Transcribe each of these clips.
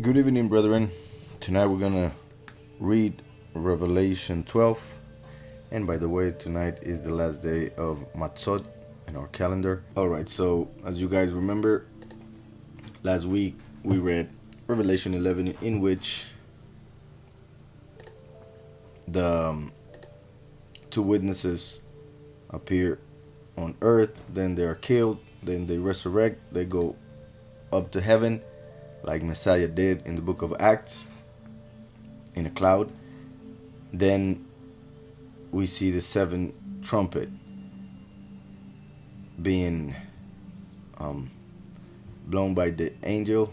Good evening, brethren. Tonight we're gonna read Revelation 12. And by the way, tonight is the last day of Matzot in our calendar. Alright, so as you guys remember, last week we read Revelation 11, in which the two witnesses appear on earth, then they are killed, then they resurrect, they go up to heaven, like Messiah did in the book of Acts, in a cloud. Then we see the seventh trumpet being blown by the angel.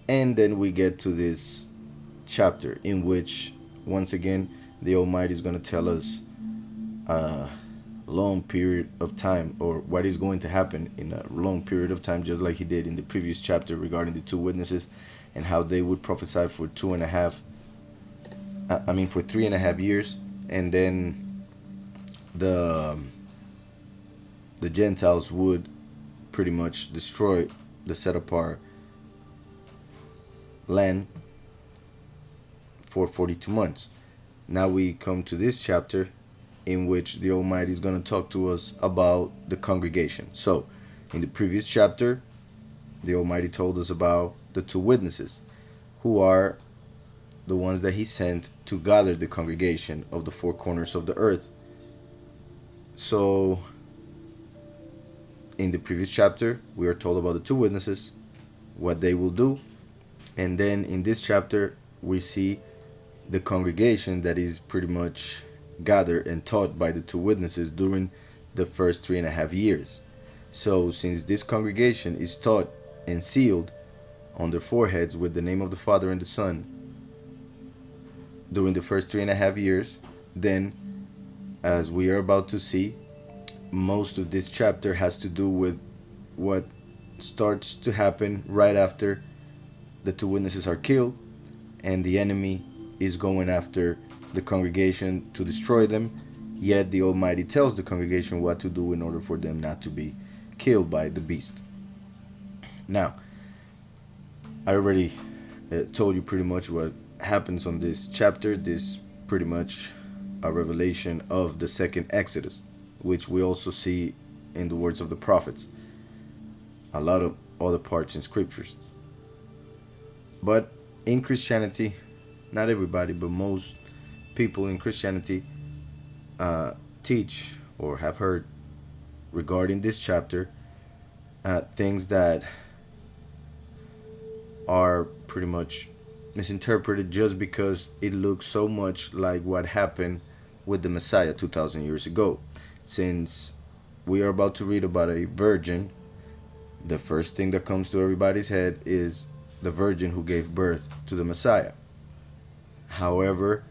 And then we get to this chapter in which, once again, the Almighty is going to tell us a long period of time, or what is going to happen in a long period of time, just like he did in the previous chapter regarding the two witnesses and how they would prophesy for 3.5 years, and then the Gentiles would pretty much destroy the set apart land for 42 months. Now we come to this chapter in which the Almighty is going to talk to us about the congregation. So in the previous chapter, the Almighty told us about the two witnesses, who are the ones that he sent to gather the congregation of the four corners of the earth. So in the previous chapter, we are told about the two witnesses, what they will do. And then in this chapter, we see the congregation that is pretty much gathered and taught by the two witnesses during the first 3.5 years. So since this congregation is taught and sealed on their foreheads with the name of the Father and the Son during the first 3.5 years, then, as we are about to see, most of this chapter has to do with what starts to happen right after the two witnesses are killed and the enemy is going after the congregation to destroy them. Yet the Almighty tells the congregation what to do in order for them not to be killed by the beast. Now, I already told you pretty much what happens on this chapter. This pretty much a revelation of the second Exodus, which we also see in the words of the prophets, a lot of other parts in scriptures. But in Christianity, not everybody, but most people in Christianity teach or have heard regarding this chapter things that are pretty much misinterpreted just because it looks so much like what happened with the Messiah 2,000 years ago. Since we are about to read about a virgin, the first thing that comes to everybody's head is the virgin who gave birth to the Messiah. However,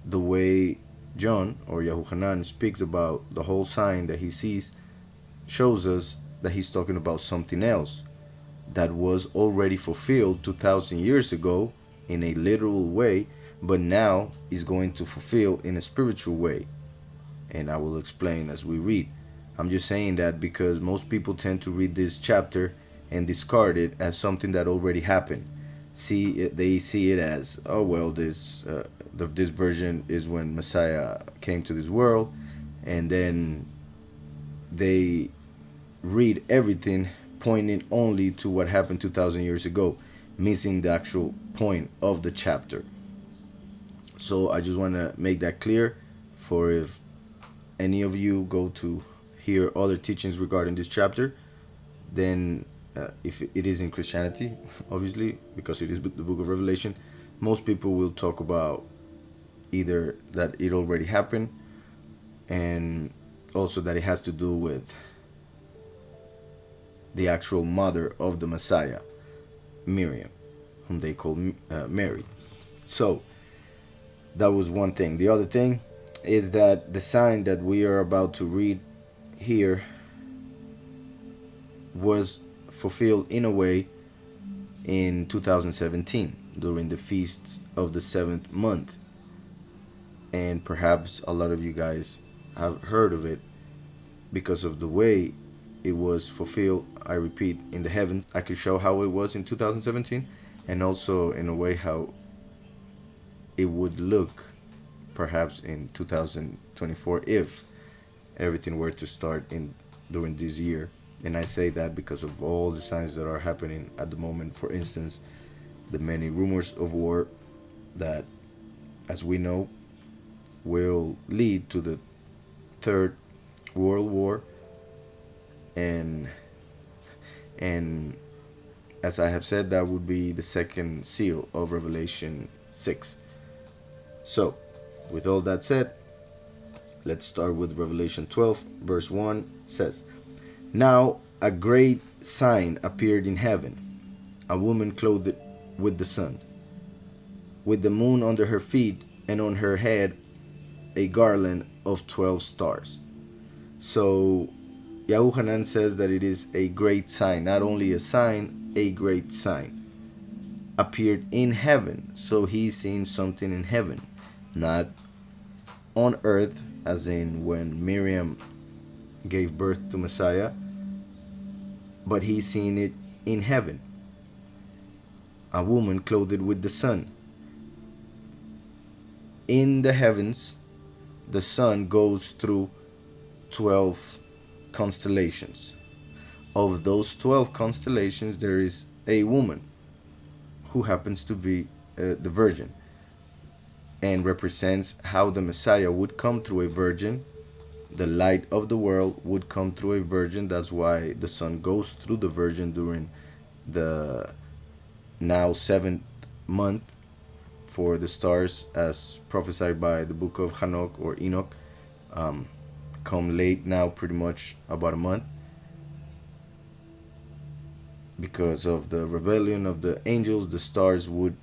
the way John or Yahushua speaks about the whole sign that he sees shows us that he's talking about something else that was already fulfilled 2,000 years ago in a literal way, but now is going to fulfill in a spiritual way. And I will explain as we read. I'm just saying that because most people tend to read this chapter and discard it as something that already happened. They see it as, oh well, this version is when Messiah came to this world, and then they read everything pointing only to what happened 2,000 years ago, missing the actual point of the chapter. So I just want to make that clear for if any of you go to hear other teachings regarding this chapter, then if it is in Christianity, obviously, because it is the book of Revelation, most people will talk about either that it already happened, and also that it has to do with the actual mother of the Messiah, Miriam, whom they call Mary. So that was one thing. The other thing is that the sign that we are about to read here was fulfilled in a way in 2017 during the feasts of the 7th month. And perhaps a lot of you guys have heard of it because of the way it was fulfilled, I repeat, in the heavens. I could show how it was in 2017, and also in a way how it would look perhaps in 2024 if everything were to start in during this year. And I say that because of all the signs that are happening at the moment. For instance, the many rumors of war that, as we know, will lead to the third world war, and as I have said, that would be the second seal of Revelation 6. So, with all that said, let's start with Revelation 12, verse 1 says, "Now a great sign appeared in heaven, a woman clothed with the sun, with the moon under her feet, and on her head a garland of 12 stars." So Yahushua says that it is a great sign, not only a sign, a great sign appeared in heaven. So he's seeing something in heaven, not on earth, as in when Miriam gave birth to Messiah, but he's seeing it in heaven. A woman clothed with the sun. In the heavens, the sun goes through 12 constellations. Of those 12 constellations, there is a woman who happens to be the virgin, and represents how the Messiah would come through a virgin. The light of the world would come through a virgin. That's why the sun goes through the virgin during the now 7th month for the stars, as prophesied by the book of Hanok or Enoch, come late now, pretty much about a month, because of the rebellion of the angels. The stars would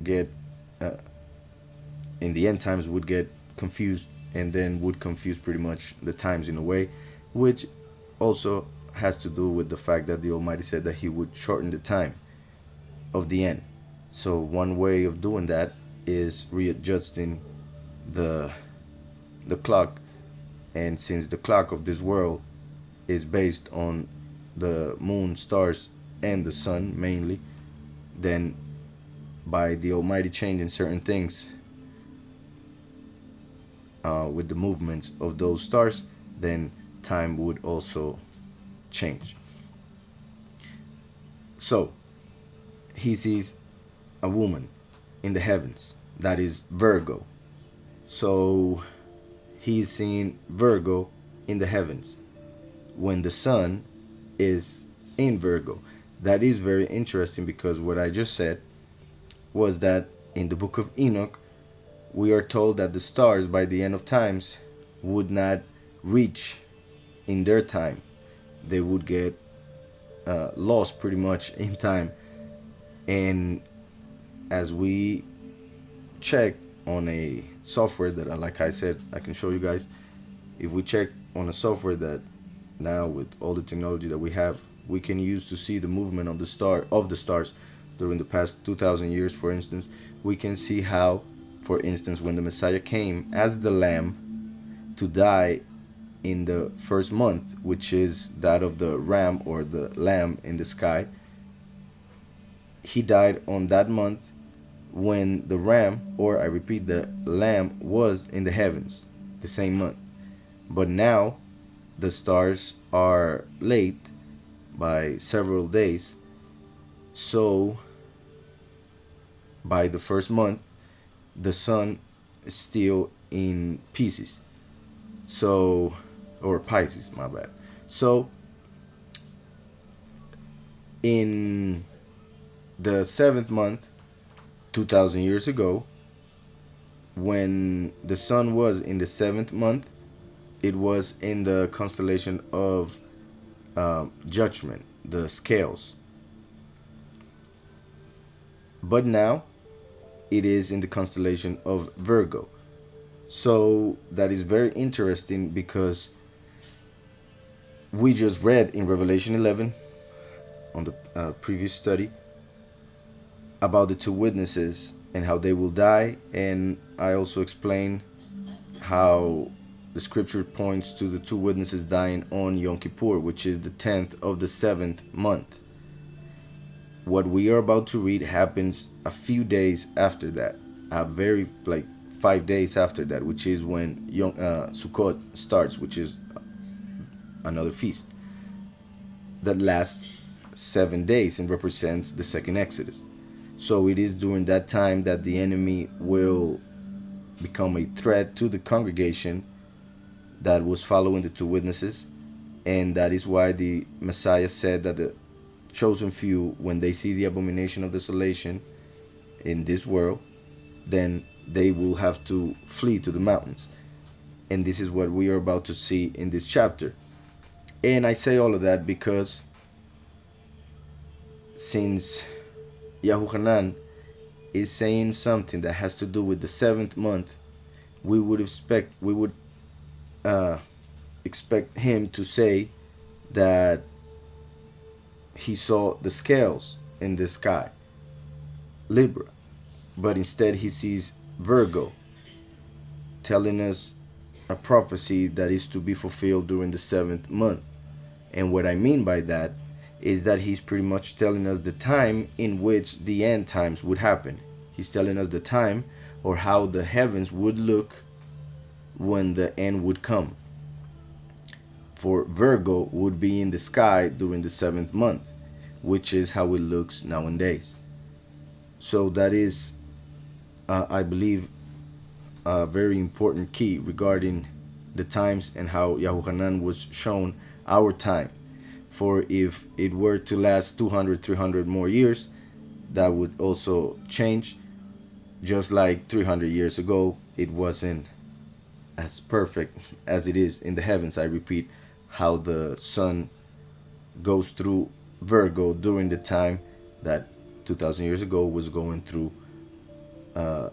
get in the end times would get confused, and then would confuse pretty much the times in a way, which also has to do with the fact that the Almighty said that he would shorten the time of the end. So one way of doing that is readjusting the clock, and since the clock of this world is based on the moon, stars, and the sun mainly, then by the Almighty changing certain things with the movements of those stars, then time would also change. So he sees a woman in the heavens, that is Virgo. So he's seeing Virgo in the heavens when the sun is in Virgo. That is very interesting, because what I just said was that in the book of Enoch, we are told that the stars by the end of times would not reach in their time. They would get lost pretty much in time. And as we check on a software that, like I said, I can show you guys, if we check on a software that now with all the technology that we have, we can use to see the movement of the stars during the past 2,000 years, for instance, we can see how, for instance, when the Messiah came as the lamb to die in the first month, which is that of the ram or the lamb in the sky, he died on that month when the ram, or I repeat, the lamb was in the heavens the same month. But now the stars are late by several days, so by the first month the sun is still in Pisces, so, or Pisces, my bad. So in the 7th month, 2,000 years ago, when the sun was in the 7th month, it was in the constellation of judgment, the scales. But now it is in the constellation of Virgo. So that is very interesting, because we just read in Revelation 11 on the previous study about the two witnesses and how they will die, and I also explained how the scripture points to the two witnesses dying on Yom Kippur, which is the 10th of the 7th month. What we are about to read happens a few days after that, a very 5 days after that, which is when Sukkot starts, which is another feast that lasts 7 days and represents the second Exodus. So it is during that time that the enemy will become a threat to the congregation that was following the two witnesses, and that is why the Messiah said that the chosen few, when they see the abomination of desolation in this world, then they will have to flee to the mountains. And this is what we are about to see in this chapter. And I say all of that because since Yahushua is saying something that has to do with the 7th month, we would expect him to say that he saw the scales in the sky, Libra, but instead he sees Virgo, telling us a prophecy that is to be fulfilled during the 7th month. And what I mean by that is that he's pretty much telling us the time in which the end times would happen. He's telling us the time or how the heavens would look when the end would come. For Virgo would be in the sky during the 7th month, which is how it looks nowadays. So that is, I believe, a very important key regarding the times and how Yahushua was shown our time. For if it were to last 200, 300 more years, that would also change. Just like 300 years ago, it wasn't as perfect as it is in the heavens. I repeat, how the sun goes through Virgo during the time that 2,000 years ago was going through the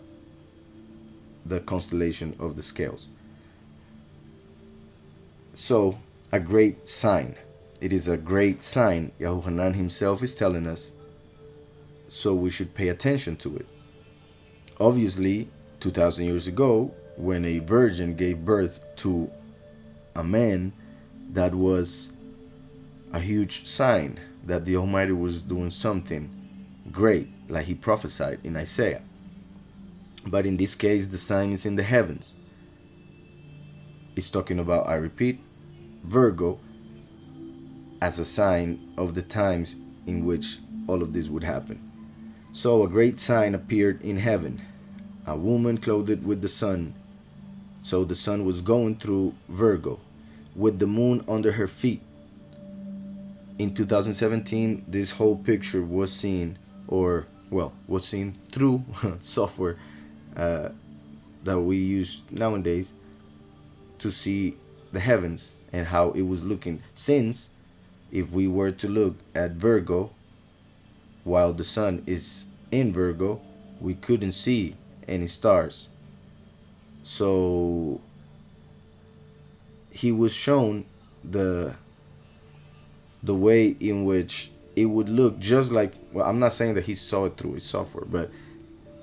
constellation of the scales. So, a great sign. It is a great sign. Yahushua himself is telling us, so we should pay attention to it. Obviously, 2,000 years ago, when a virgin gave birth to a man, that was a huge sign that the Almighty was doing something great, like he prophesied in Isaiah. But in this case, the sign is in the heavens. It's talking about, I repeat, Virgo as a sign of the times in which all of this would happen. So a great sign appeared in heaven, a woman clothed with the sun. So the sun was going through Virgo, with the moon under her feet. In 2017, this whole picture was seen, was seen through software that we use nowadays to see the heavens and how it was looking. Since if we were to look at Virgo while the sun is in Virgo, we couldn't see any stars. So he was shown the way in which it would look, just like, well, I'm not saying that he saw it through his software, but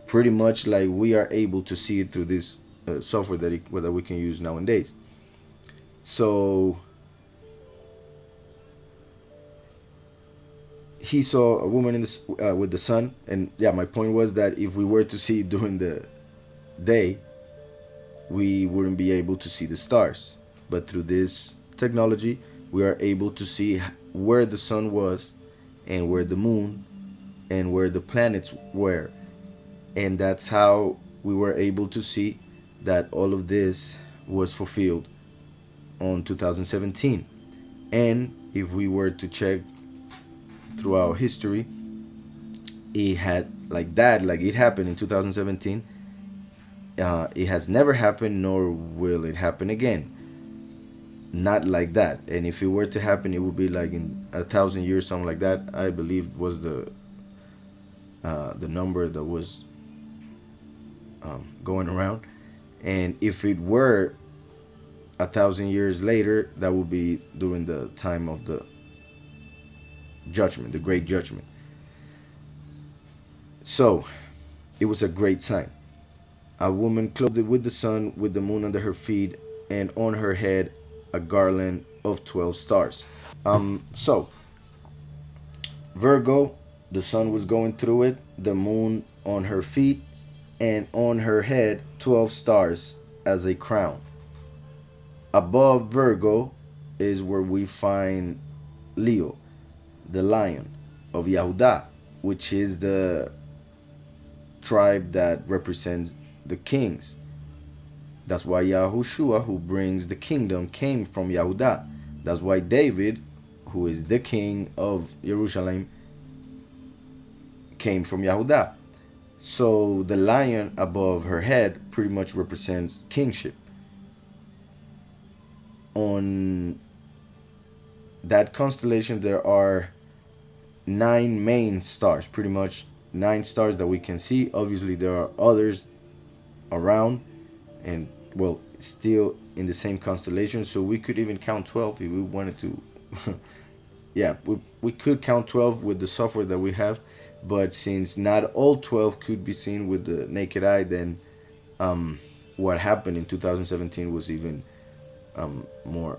pretty much like we are able to see it through this software that we can use nowadays. So he saw a woman with the sun, and yeah, my point was that if we were to see it during the day, we wouldn't be able to see the stars. But through this technology, we are able to see where the sun was and where the moon and where the planets were. And that's how we were able to see that all of this was fulfilled on 2017. And if we were to check throughout history, it had it happened in 2017. It has never happened, nor will it happen again. Not like that. And if it were to happen, it would be like in 1,000 years, something like that. I believe was the number that was going around. And if it were 1,000 years later, that would be during the time of the judgment, the great judgment. So it was a great sign. A woman clothed with the sun, with the moon under her feet, and on her head a garland of 12 stars. So Virgo, the sun was going through it, the moon on her feet, and on her head 12 stars as a crown. Above Virgo is where we find Leo, the lion of Yehudah, which is the tribe that represents the kings. That's why Yahushua, who brings the kingdom, came from Yehudah. That's why David, who is the king of Jerusalem, came from Yehudah. So the lion above her head pretty much represents kingship. On that constellation, there are 9 main stars, pretty much 9 stars that we can see. Obviously, there are others around, and well, still in the same constellation, so we could even count 12 if we wanted to. Yeah, we could count 12 with the software that we have, but since not all 12 could be seen with the naked eye, then what happened in 2017 was even more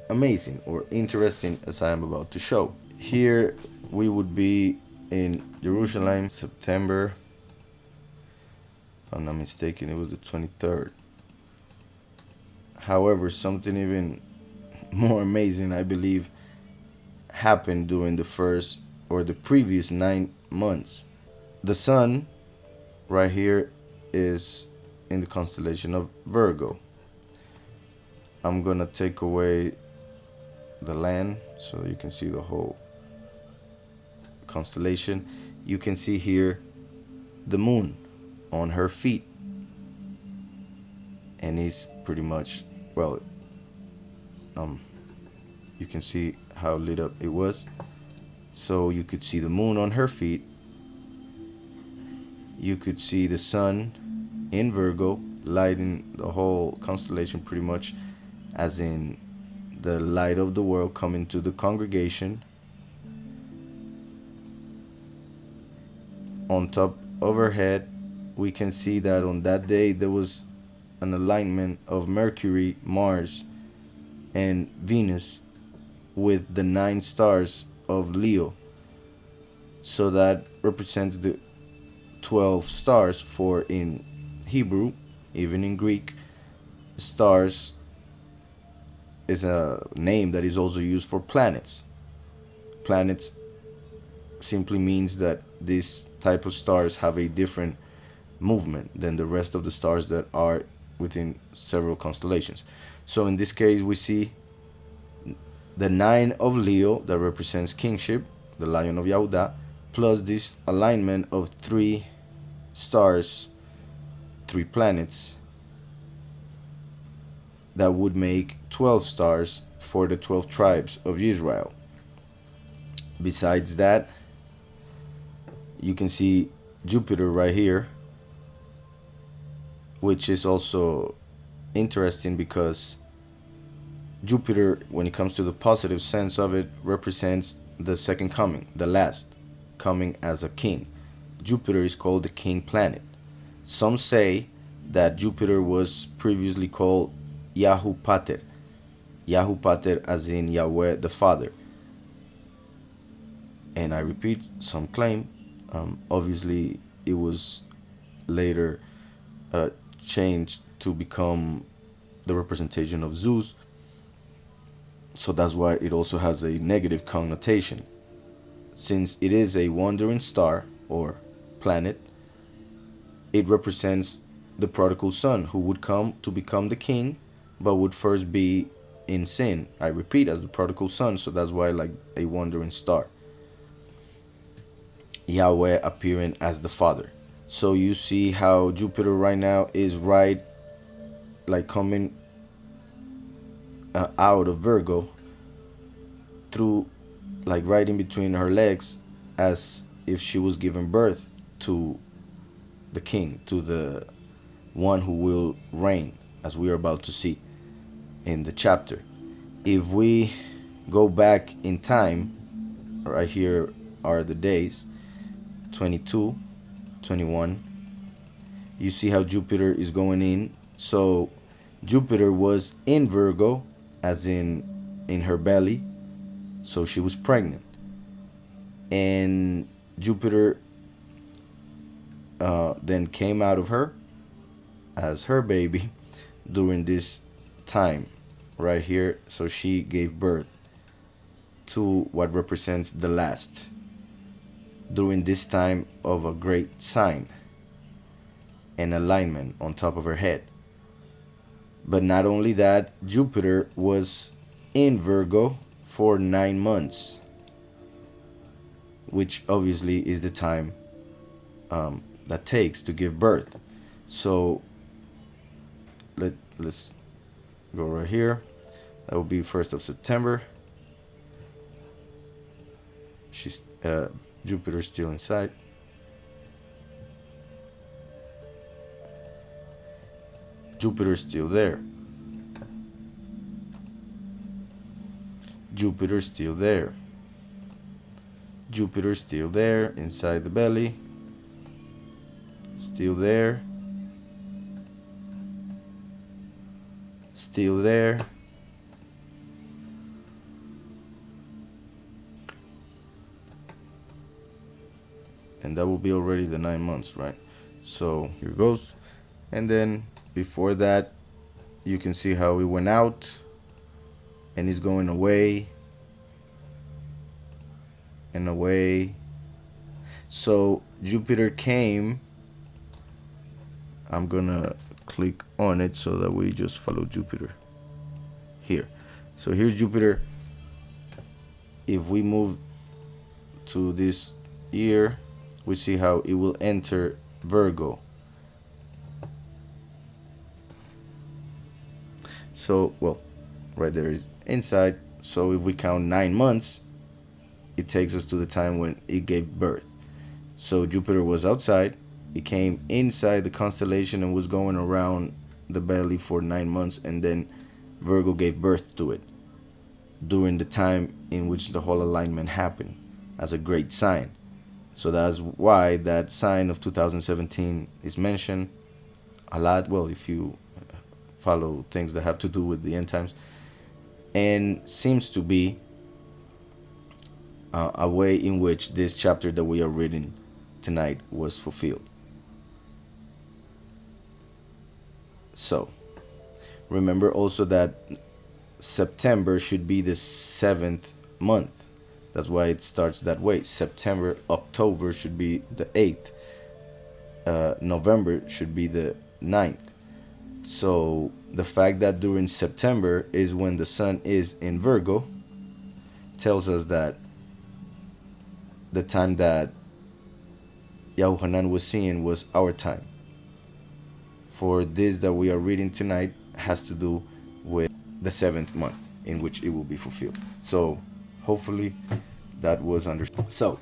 amazing or interesting, as I am about to show. Here we would be in Jerusalem, September, if I'm not mistaken, it was the 23rd. However, something even more amazing, I believe, happened during the first or the previous 9 months. The sun right here is in the constellation of Virgo. I'm gonna take away the land so you can see the whole constellation. You can see here the moon on her feet, and it's pretty much, well, you can see how lit up it was. So you could see the moon on her feet, you could see the sun in Virgo lighting the whole constellation, pretty much as in the light of the world coming to the congregation. On top of her head, we can see that on that day there was an alignment of Mercury, Mars, and Venus with the 9 stars of Leo. So that represents the 12 stars, for in Hebrew, even in Greek, stars is a name that is also used for planets. Planets simply means that this type of stars have a different movement than the rest of the stars that are within several constellations. So in this case, we see the 9 of Leo that represents kingship, the lion of Yehudah, plus this alignment of 3 stars, 3 planets, that would make 12 stars for the 12 tribes of Israel. Besides that, you can see Jupiter right here, which is also interesting because Jupiter, when it comes to the positive sense of it, represents the second coming, the last coming as a king. Jupiter is called the king planet. Some say that Jupiter was previously called Yahu Pater. Yahu Pater as in Yahweh the Father. And I repeat, some claim, obviously it was later changed to become the representation of Zeus. So that's why it also has a negative connotation. Since it is a wandering star or planet, it represents the prodigal son who would come to become the king, but would first be in sin. I repeat, as the prodigal son, so that's why like a wandering star. Yahweh appearing as the father. So you see how Jupiter right now is right, like coming out of Virgo, through, like right in between her legs, as if she was giving birth to the king, to the one who will reign, as we are about to see in the chapter. If we go back in time, right here are the days, 22, 21. You see how Jupiter is going in. So Jupiter was in Virgo, as in her belly, so she was pregnant. And Jupiter then came out of her as her baby during this time right here. So she gave birth to what represents the last during this time of a great sign and alignment on top of her head. But not only that, Jupiter was in Virgo for 9 months, which obviously is the time that takes to give birth. So let's go right here. That will be 1st of September. She's Jupiter's still inside. Jupiter's still there. Jupiter's still there. Jupiter's still there inside the belly. Still there. Still there. And that will be already the 9 months, right? So here goes. And then before that, you can see how he went out and he's going away and away. So Jupiter came. I'm gonna click on it so that we just follow Jupiter here. So here's Jupiter. If we move to this year, we see how it will enter Virgo. So, well, right there is inside. So if we count 9 months, it takes us to the time when it gave birth. So Jupiter was outside. It came inside the constellation and was going around the belly for 9 months, and then Virgo gave birth to it during the time in which the whole alignment happened as a great sign. So that's why that sign of 2017 is mentioned a lot. Well, if you follow things that have to do with the end times, and seems to be a way in which this chapter that we are reading tonight was fulfilled. So remember also that September should be the 7th month. That's why it starts that way. September, October should be the 8th. November should be the 9th. So the fact that during September is when the sun is in Virgo tells us that the time that Yahushua was seeing was our time. For this that we are reading tonight has to do with the 7th month in which it will be fulfilled. So hopefully that was understood. So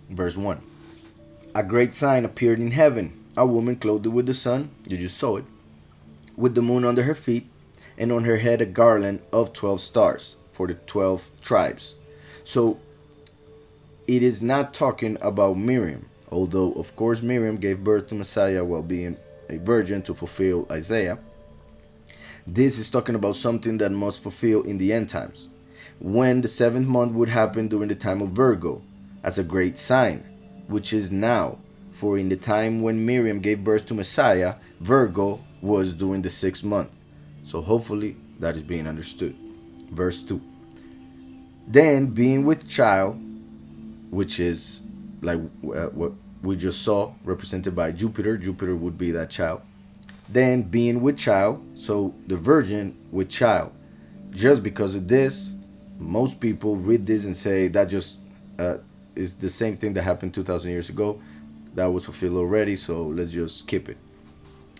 verse 1. A great sign appeared in heaven, a woman clothed with the sun, you just saw it, with the moon under her feet, and on her head a garland of 12 stars for the 12 tribes. So it is not talking about Miriam, although of course Miriam gave birth to Messiah while being a virgin to fulfill Isaiah. This is talking about something that must fulfill in the end times, when the 7th month would happen during the time of Virgo as a great sign, which is now. For in the time when Miriam gave birth to Messiah, Virgo was during the 6th month. So hopefully that is being understood. Verse 2. Then being with child, which is like what we just saw represented by Jupiter. Jupiter would be that child. Then being with child, so the virgin with child. Just because of this, most people read this and say that just is the same thing that happened 2,000 years ago. That was fulfilled already, so let's just skip it.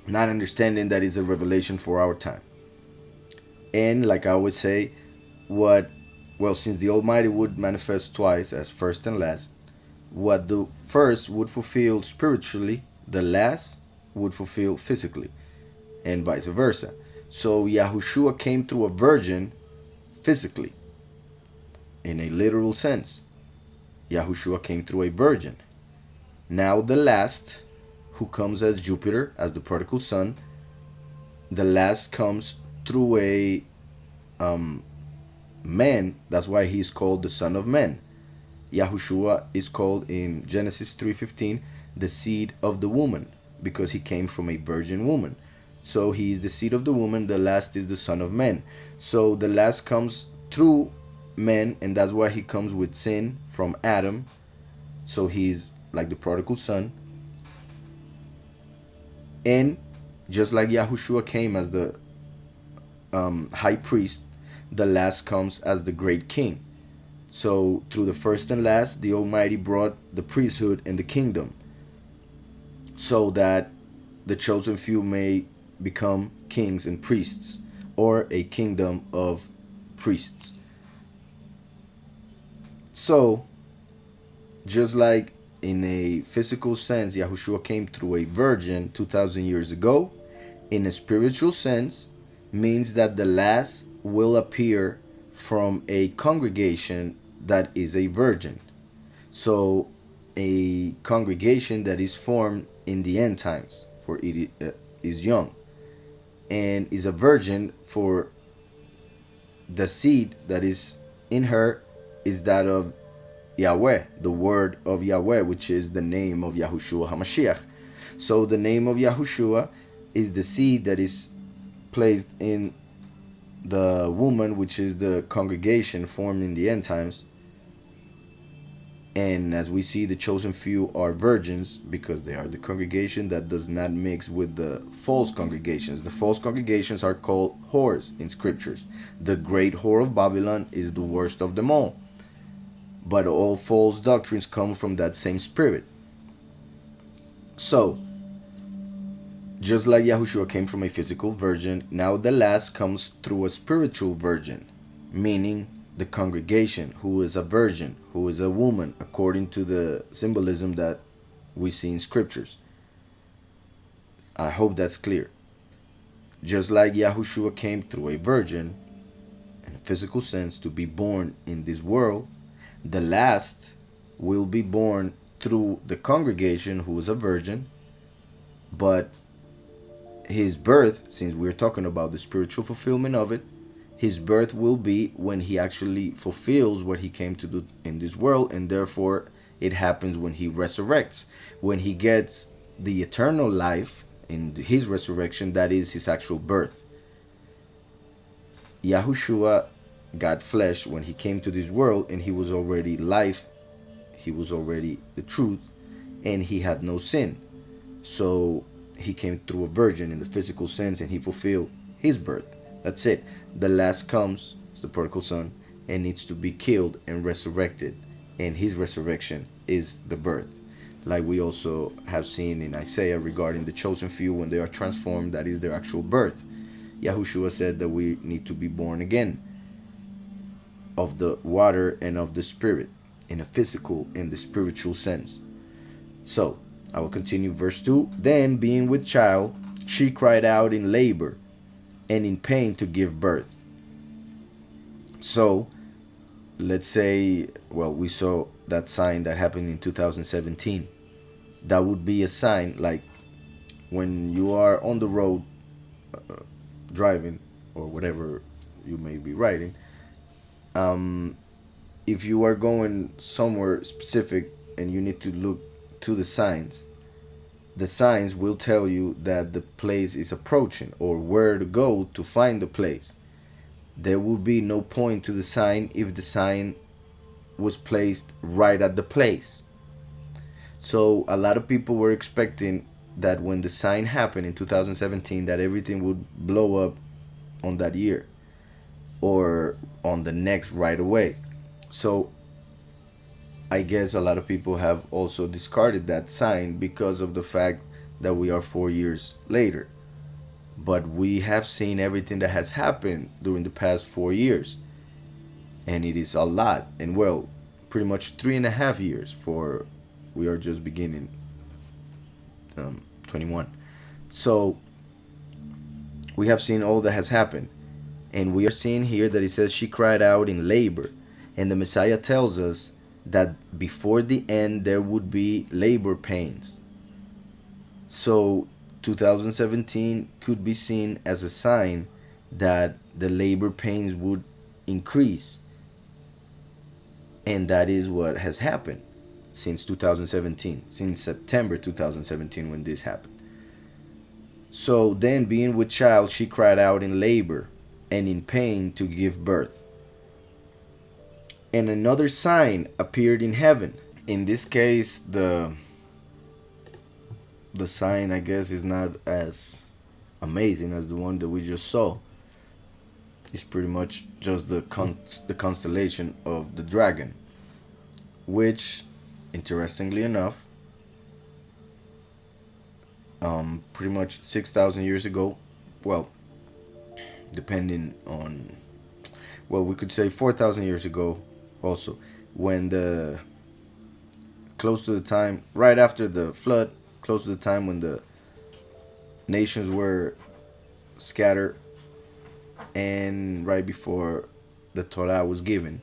Not understanding that it's a revelation for our time. And like I always say, since the Almighty would manifest twice as first and last, what the first would fulfill spiritually, the last would fulfill physically, and vice versa. So Yahushua came through a virgin physically, in a literal sense. Yahushua came through a virgin. Now the last, who comes as Jupiter, as the prodigal son, the last comes through a man. That's why he's called the Son of Man. Yahushua is called in Genesis 3:15 the seed of the woman, because he came from a virgin woman. So he is the seed of the woman. The last is the Son of Man. So the last comes through man, and that's why he comes with sin from Adam. So he's like the prodigal son. And just like Yahushua came as the high priest, the last comes as the great king. So through the first and last, the Almighty brought the priesthood and the kingdom, so that the chosen few may become kings and priests, or a kingdom of priests. So, just like in a physical sense, Yahushua came through a virgin 2,000 years ago, in a spiritual sense, means that the last will appear from a congregation that is a virgin. So, a congregation that is formed in the end times, for it is young, and is a virgin, for the seed that is in her is that of Yahweh, the word of Yahweh, which is the name of Yahushua HaMashiach. So the name of Yahushua is the seed that is placed in the woman, which is the congregation formed in the end times. And as we see, the chosen few are virgins because they are the congregation that does not mix with the false congregations. The false congregations are called whores in scriptures. The great whore of Babylon is the worst of them all. But all false doctrines come from that same spirit. So, just like Yahushua came from a physical virgin, now the last comes through a spiritual virgin, meaning the congregation, who is a virgin, who is a woman, according to the symbolism that we see in scriptures. I hope that's clear. Just like Yahushua came through a virgin, in a physical sense, to be born in this world, the last will be born through the congregation, who is a virgin, but his birth, since we're talking about the spiritual fulfillment of it, his birth will be when he actually fulfills what he came to do in this world, and therefore it happens when he resurrects. When he gets the eternal life in his resurrection, that is his actual birth. Yahushua got flesh when he came to this world, and he was already life, he was already the truth, and he had no sin. So he came through a virgin in the physical sense, and he fulfilled his birth. That's it. The last comes, it's the prodigal son, and needs to be killed and resurrected, and his resurrection is the birth. Like we also have seen in Isaiah regarding the chosen few, when they are transformed, that is their actual birth. Yahushua said that we need to be born again of the water and of the spirit, in a physical and the spiritual sense. So I will continue verse 2. Then, being with child, she cried out in labor and in pain to give birth. So let's say, well, we saw that sign that happened in 2017. That would be a sign like when you are on the road driving, or whatever you may be riding, if you are going somewhere specific and you need to look to the signs will tell you that the place is approaching, or where to go to find the place. There will be no point to the sign if the sign was placed right at the place. So a lot of people were expecting that when the sign happened in 2017, that everything would blow up on that year or on the next right away. So I guess a lot of people have also discarded that sign because of the fact that we are 4 years later. But we have seen everything that has happened during the past 4 years, and it is a lot. And well, pretty much 3.5 years, for we are just beginning 21. So we have seen all that has happened, and we are seeing here that it says she cried out in labor, and the Messiah tells us that before the end there would be labor pains. So 2017 could be seen as a sign that the labor pains would increase, and that is what has happened since 2017, since September 2017 when this happened. So then, being with child, she cried out in labor and in pain to give birth. And another sign appeared in heaven. In this case, the sign, I guess, is not as amazing as the one that we just saw. It's pretty much just the constellation of the dragon, which, interestingly enough, pretty much 6,000 years ago, well, depending on, well, we could say 4,000 years ago also, when close to the time, right after the flood, close to the time when the nations were scattered, and right before the Torah was given,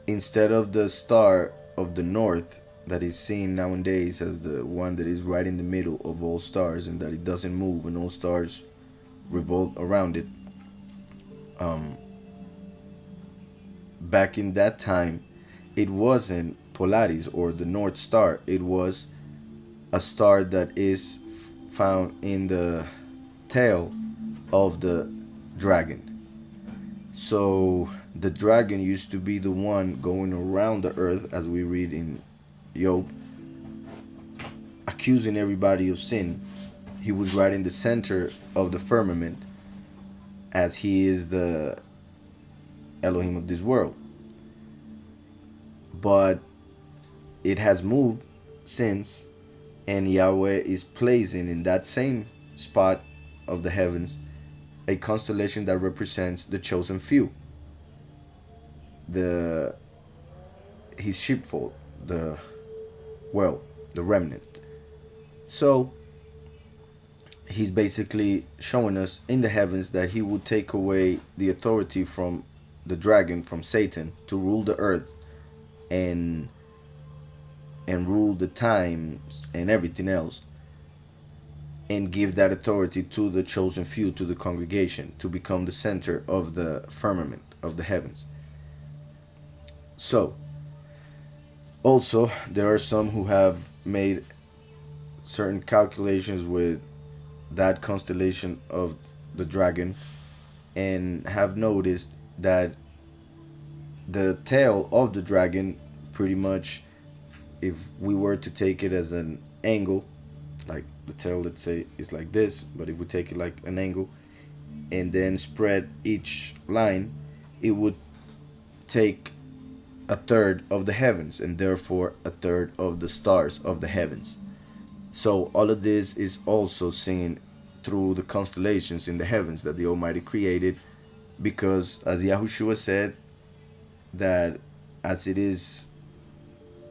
instead of the star of the north that is seen nowadays as the one that is right in the middle of all stars and that it doesn't move and all stars revolve around it, back in that time, it wasn't Polaris or the North Star. It was a star that is found in the tail of the dragon. So the dragon used to be the one going around the earth, as we read in Job, accusing everybody of sin. He was right in the center of the firmament, as he is the Elohim of this world. But it has moved since, and Yahweh is placing in that same spot of the heavens a constellation that represents the chosen few, his sheepfold, the remnant. So he's basically showing us in the heavens that he would take away the authority from the dragon, from Satan, to rule the earth and rule the times and everything else, and give that authority to the chosen few, to the congregation, to become the center of the firmament of the heavens. So also there are some who have made certain calculations with that constellation of the dragon and have noticed that the tail of the dragon, pretty much, if we were to take it as an angle, like the tail, let's say, is like this, but if we take it like an angle and then spread each line, it would take a third of the heavens and therefore a third of the stars of the heavens. So all of this is also seen through the constellations in the heavens that the Almighty created, because as Yahushua said, that as it is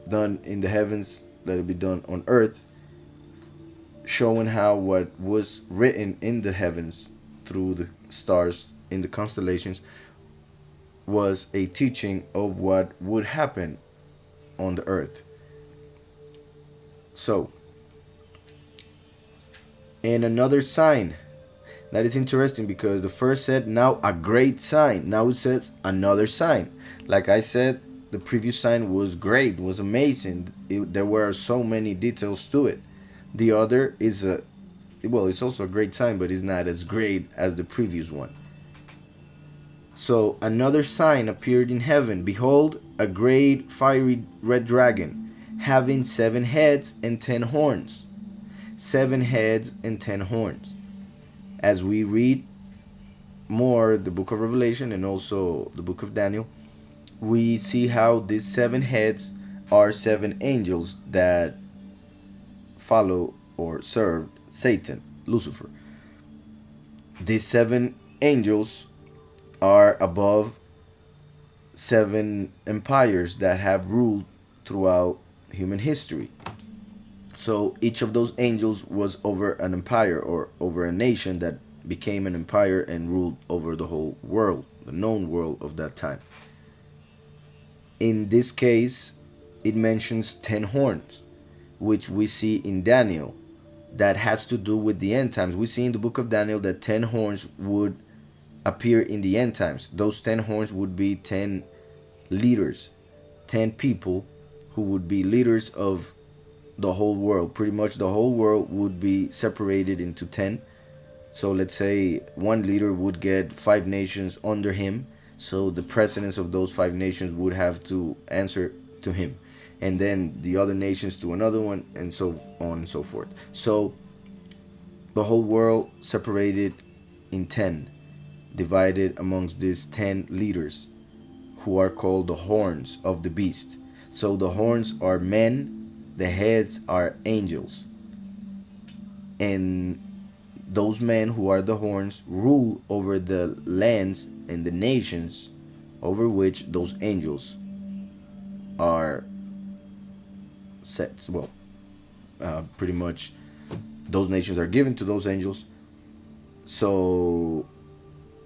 done in the heavens, let it be done on earth, showing how what was written in the heavens through the stars in the constellations was a teaching of what would happen on the earth. So, and another sign that is interesting, because the first said now a great sign, now it says another sign. Like I said, the previous sign was great, was amazing. There were so many details to it. The other is it's also a great sign, but it's not as great as the previous one. So another sign appeared in heaven. Behold, a great fiery red dragon, having 7 heads and 10 horns. 7 heads and 10 horns. As we read more the book of Revelation and also the book of Daniel, we see how these 7 heads are 7 angels that follow or serve Satan, Lucifer. These 7 angels are above 7 empires that have ruled throughout human history. So each of those angels was over an empire or over a nation that became an empire and ruled over the whole world, the known world of that time. In this case, it mentions 10 horns, which we see in Daniel that has to do with the end times. We see in the book of Daniel that 10 horns would appear in the end times. Those 10 horns would be 10 leaders, 10 people who would be leaders of the whole world. Pretty much the whole world would be separated into 10. So let's say one leader would get 5 nations under him. So the presidents of those 5 nations would have to answer to him. And then the other nations to another one, and so on and so forth. So the whole world separated in 10, divided amongst these 10 leaders, who are called the horns of the beast. So the horns are men, the heads are angels. And those men who are the horns rule over the lands and the nations over which those angels are set. Well, pretty much those nations are given to those angels. So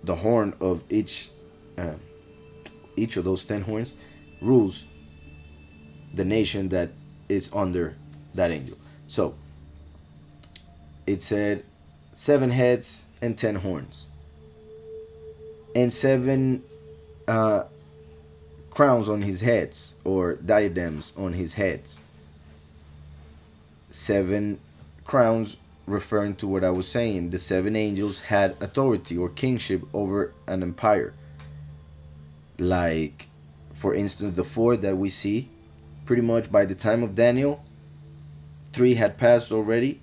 the horn of each of those 10 horns rules the nation that is under that angel. So it said 7 heads and 10 horns, and 7 crowns on his heads, or diadems on his heads. 7 crowns referring to what I was saying. The 7 angels had authority or kingship over an empire. Like, for instance, the 4 that we see, pretty much by the time of Daniel, 3 had passed already.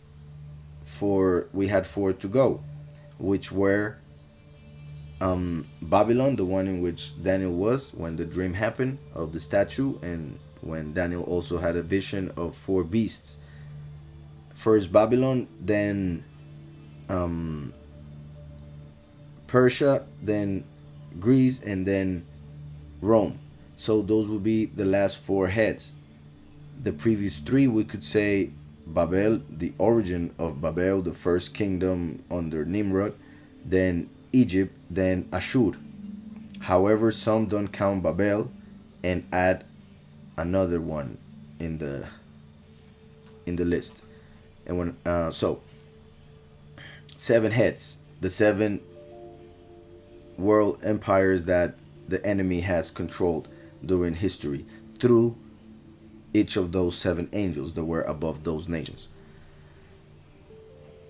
We had 4 to go, which were Babylon, the one in which Daniel was when the dream happened of the statue, and when Daniel also had a vision of 4 beasts. First Babylon, then Persia, then Greece, and then Rome. So those would be the last 4 heads. The previous 3, we could say Babel, the origin of Babel, the first kingdom under Nimrod, then Egypt, then Ashur. However, some don't count Babel and add another one in the list. And when so 7 heads, the 7 world empires that the enemy has controlled during history through each of those 7 angels that were above those nations.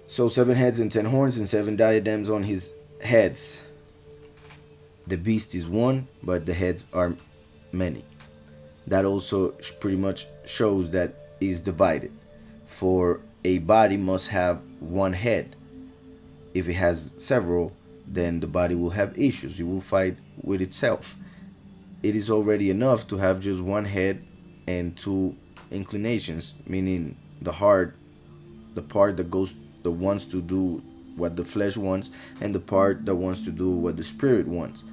So 7 heads and 10 horns and 7 diadems on his heads. The beast is one, but the heads are many. That also pretty much shows that is divided. For a body must have one head. If it has several, then the body will have issues. It will fight with itself. It is already enough to have just one head and 2 inclinations, meaning the heart, the part that wants to do what the flesh wants, and the part that wants to do what the spirit wants.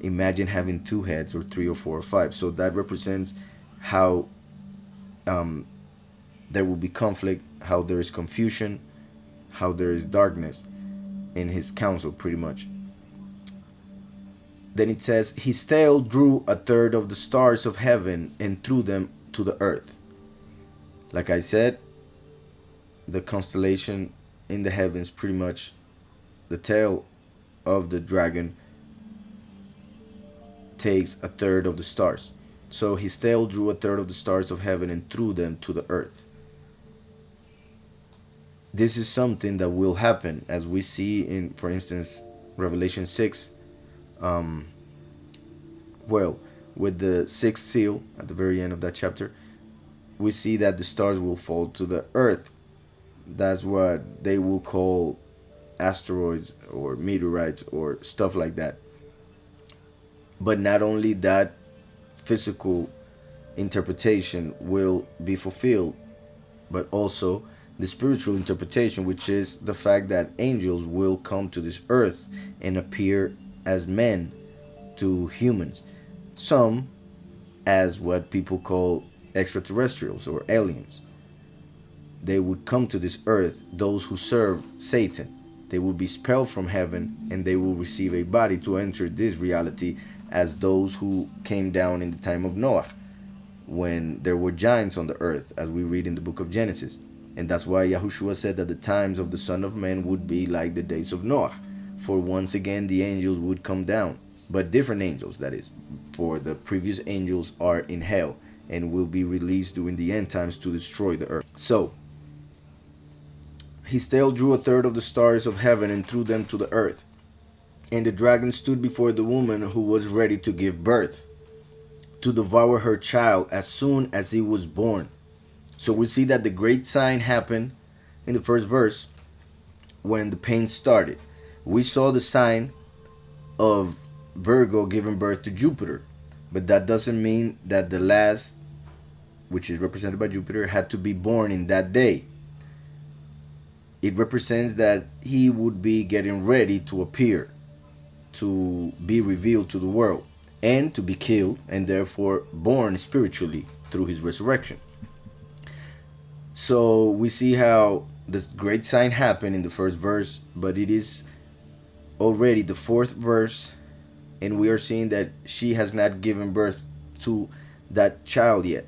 Imagine having 2 heads, or 3 or 4 or 5. So that represents how there will be conflict, how there is confusion, how there is darkness in his counsel, pretty much. Then it says, his tail drew 1/3 of the stars of heaven and threw them to the earth. Like I said, the constellation in the heavens, pretty much the tail of the dragon takes 1/3 of the stars. So his tail drew 1/3 of the stars of heaven and threw them to the earth. This is something that will happen, as we see in, for instance, Revelation 6. With the 6th seal at the very end of that chapter, we see that the stars will fall to the earth. That's what they will call asteroids or meteorites or stuff like that. But not only that physical interpretation will be fulfilled, but also the spiritual interpretation, which is the fact that angels will come to this earth and appear as men to humans. Some as what people call extraterrestrials or aliens. They would come to this earth, those who serve Satan. They will be expelled from heaven, and they will receive a body to enter this reality as those who came down in the time of Noah, when there were giants on the earth, as we read in the book of Genesis. And that's why Yahushua said that the times of the Son of Man would be like the days of Noah. For once again, the angels would come down, but different angels, that is. For the previous angels are in hell and will be released during the end times to destroy the earth. So, his tail drew a third of the stars of heaven and threw them to the earth. And the dragon stood before the woman who was ready to give birth, to devour her child as soon as he was born. So we see that the great sign happened in the first verse when the pain started. We saw the sign of Virgo giving birth to Jupiter, but that doesn't mean that the last, which is represented by Jupiter, had to be born in that day. It represents that he would be getting ready to appear, to be revealed to the world, and to be killed, and therefore born spiritually through his resurrection. So we see how this great sign happened in the first verse, but it is already the fourth verse, and we are seeing that she has not given birth to that child yet.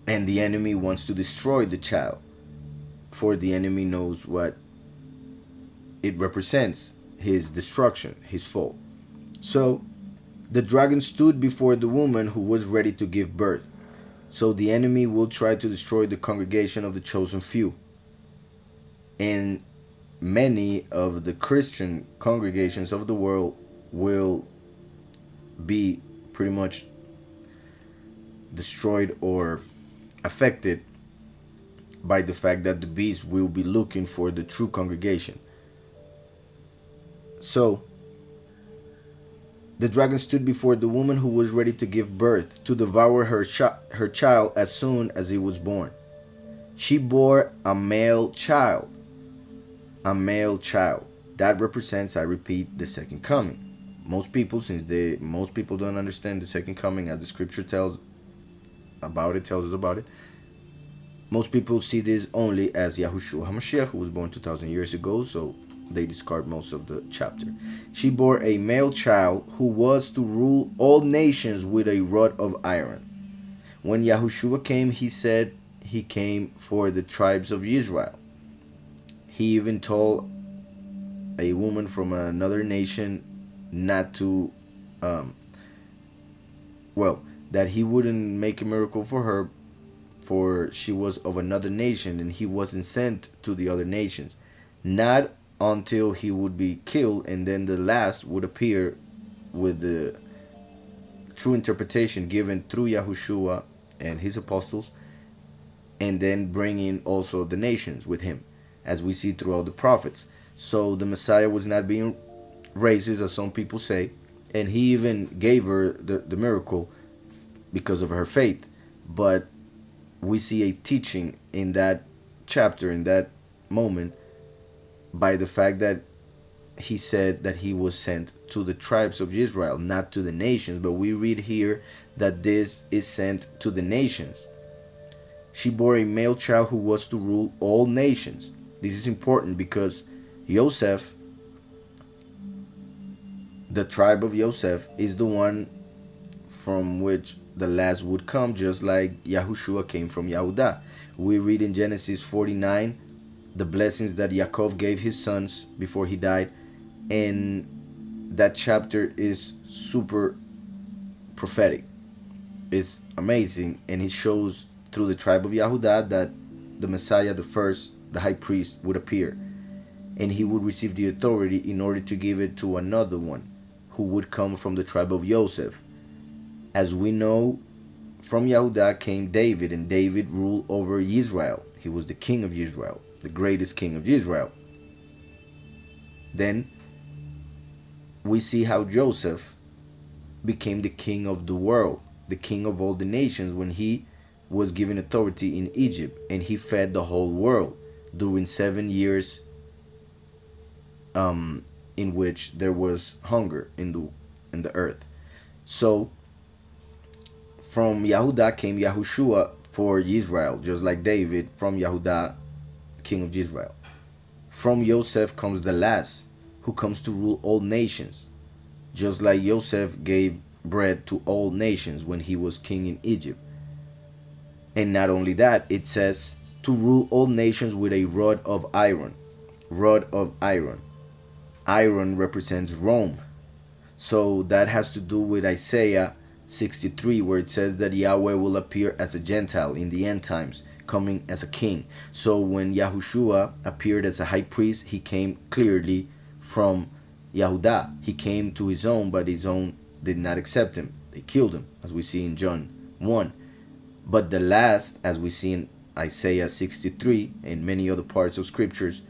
And the enemy wants to destroy the child, for the enemy knows what it represents, his destruction, his fall. So the dragon stood before the woman who was ready to give birth. So the enemy will try to destroy the congregation of the chosen few. And many of the Christian congregations of the world will be pretty much destroyed or affected by the fact that the beast will be looking for the true congregation. So the dragon stood before the woman who was ready to give birth, to devour her child as soon as he was born. She bore a male child. A male child. That represents, I repeat, the second coming. Most people, most people don't understand the second coming as the scripture tells us about it. Most people see this only as Yahushua HaMashiach, who was born 2,000 years ago, so they discard most of the chapter. She bore a male child who was to rule all nations with a rod of iron. When Yahushua came, he said he came for the tribes of Israel. He even told a woman from another nation not to, that he wouldn't make a miracle for her, for she was of another nation and he wasn't sent to the other nations. Not until he would be killed, and then the last would appear with the true interpretation given through Yahushua and his apostles, and then bring in also the nations with him, as we see throughout the prophets. So the Messiah was not being racist, as some people say, and he even gave her the miracle because of her faith. But we see a teaching in that chapter, in that moment, by the fact that he said that he was sent to the tribes of Israel, not to the nations. But we read here that this is sent to the nations. She bore a male child who was to rule all nations. This is important because Joseph, the tribe of Joseph, is the one from which the last would come, just like Yahushua came from Yehudah. We read in Genesis 49 the blessings that Yaakov gave his sons before he died, and that chapter is super prophetic. It's amazing, and it shows through the tribe of Yehudah that the Messiah, the high priest, would appear, and he would receive the authority in order to give it to another one who would come from the tribe of Joseph. As we know, from Yehudah came David, and David ruled over Israel. He was the king of Israel, the greatest king of Israel. Then we see how Joseph became the king of the world, the king of all the nations, when he was given authority in Egypt, and he fed the whole world during 7 years in which there was hunger in the earth. So from Yehudah came Yahushua for Israel, just like David from Yehudah, king of Israel. From Joseph comes the last, who comes to rule all nations, just like Joseph gave bread to all nations when he was king in Egypt. And not only that, it says to rule all nations with a rod of iron. Rod of iron. Iron represents Rome. So that has to do with Isaiah 63, where it says that Yahweh will appear as a Gentile in the end times, coming as a king. So when Yahushua appeared as a high priest, he came clearly from Yahudah. He came to his own, but his own did not accept him. They killed him, as we see in John 1. But the last, as we see in Isaiah 63 and many other parts of scriptures,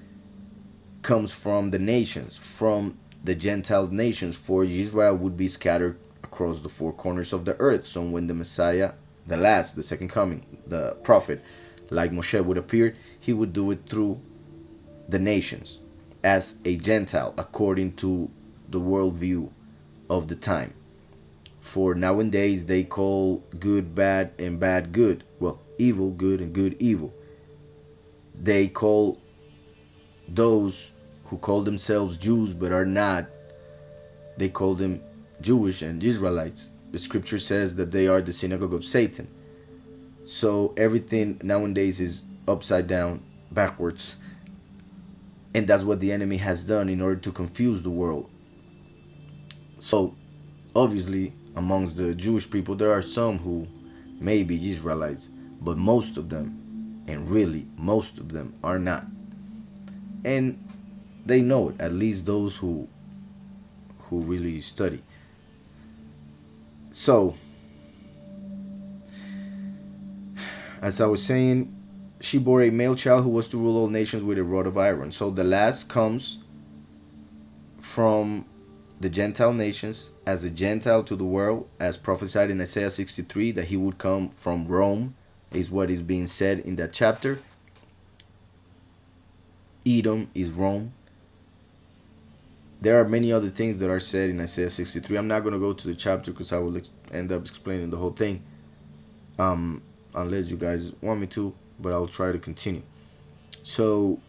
comes from the nations, from the Gentile nations, for Israel would be scattered across the four corners of the earth. So when the Messiah, the last, the second coming, the prophet, like Moshe would appear, he would do it through the nations as a Gentile, according to the worldview of the time. For nowadays they call good bad and bad good. Well, evil good and good evil. They call those who call themselves Jews but are not, they call them Jewish and Israelites. The scripture says that they are the synagogue of Satan. So everything nowadays is upside down, backwards. And that's what the enemy has done in order to confuse the world. So obviously amongst the Jewish people there are some who may be Israelites, but most of them, and really most of them, are not. And they know it, at least those who really study. So, as I was saying, she bore a male child who was to rule all nations with a rod of iron. So the last comes from the Gentile nations as a Gentile to the world, as prophesied in Isaiah 63, that he would come from Rome, is what is being said in that chapter. Edom is Rome. There are many other things that are said in Isaiah 63. I'm not going to go to the chapter because I will end up explaining the whole thing, unless you guys want me to, but I'll try to continue. So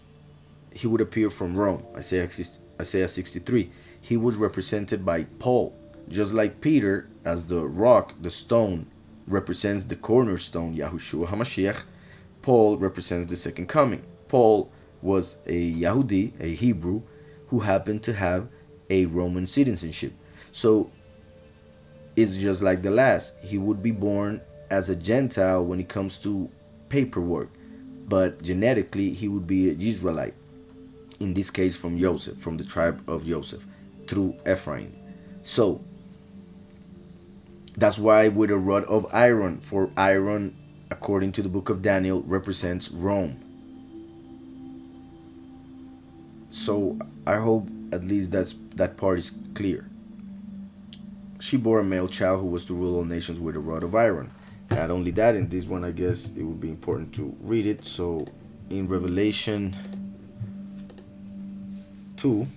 he would appear from Rome, Isaiah 63. He was represented by Paul, just like Peter, as the rock, the stone, represents the cornerstone, Yahushua HaMashiach. Paul represents the second coming. Paul was a Yahudi, a Hebrew, who happened to have a Roman citizenship. So it's just like the last. He would be born as a Gentile when it comes to paperwork, but genetically he would be an Israelite, in this case from Joseph, from the tribe of Joseph, through Ephraim. So that's why with a rod of iron, for iron, according to the book of Daniel, represents Rome. So I hope at least that part is clear. She bore a male child who was to rule all nations with a rod of iron. Not only that, in this one I guess it would be important to read it. So in Revelation 2,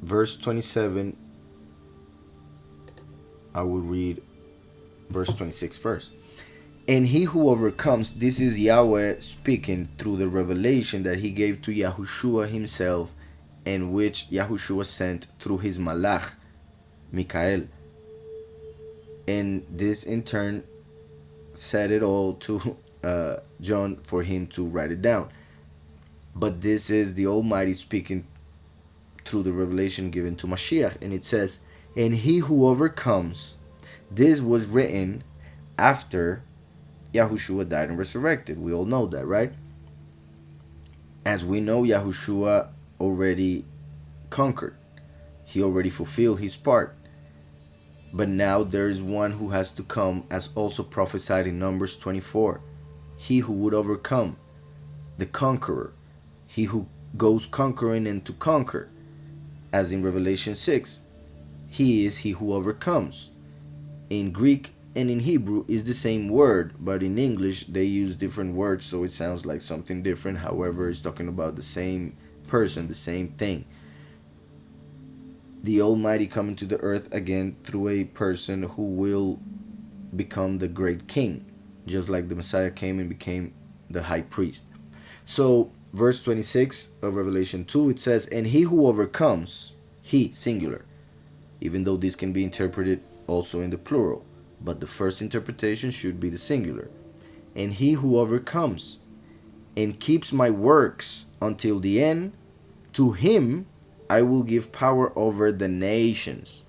verse 27, I will read verse 26 first. And he who overcomes, this is Yahweh speaking through the revelation that he gave to Yahushua himself, and which Yahushua sent through his malach, Mikael. And this in turn said it all to John for him to write it down. But this is the Almighty speaking through the revelation given to Mashiach. And it says, and he who overcomes, this was written after Yahushua died and resurrected. We all know that, right? As we know, Yahushua already conquered. He already fulfilled his part. But now there is one who has to come, as also prophesied in Numbers 24. He who would overcome, the conqueror. He who goes conquering and to conquer. As in Revelation 6. He is he who overcomes. In Greek and in Hebrew is the same word, but in English they use different words, so it sounds like something different. However, it's talking about the same person, the same thing. The Almighty coming to the earth again through a person who will become the great king, just like the Messiah came and became the high priest. So verse 26 of Revelation 2, it says, and he who overcomes, he, singular, even though this can be interpreted also in the plural, but the first interpretation should be the singular. And he who overcomes and keeps my works until the end, to him I will give power over the nations.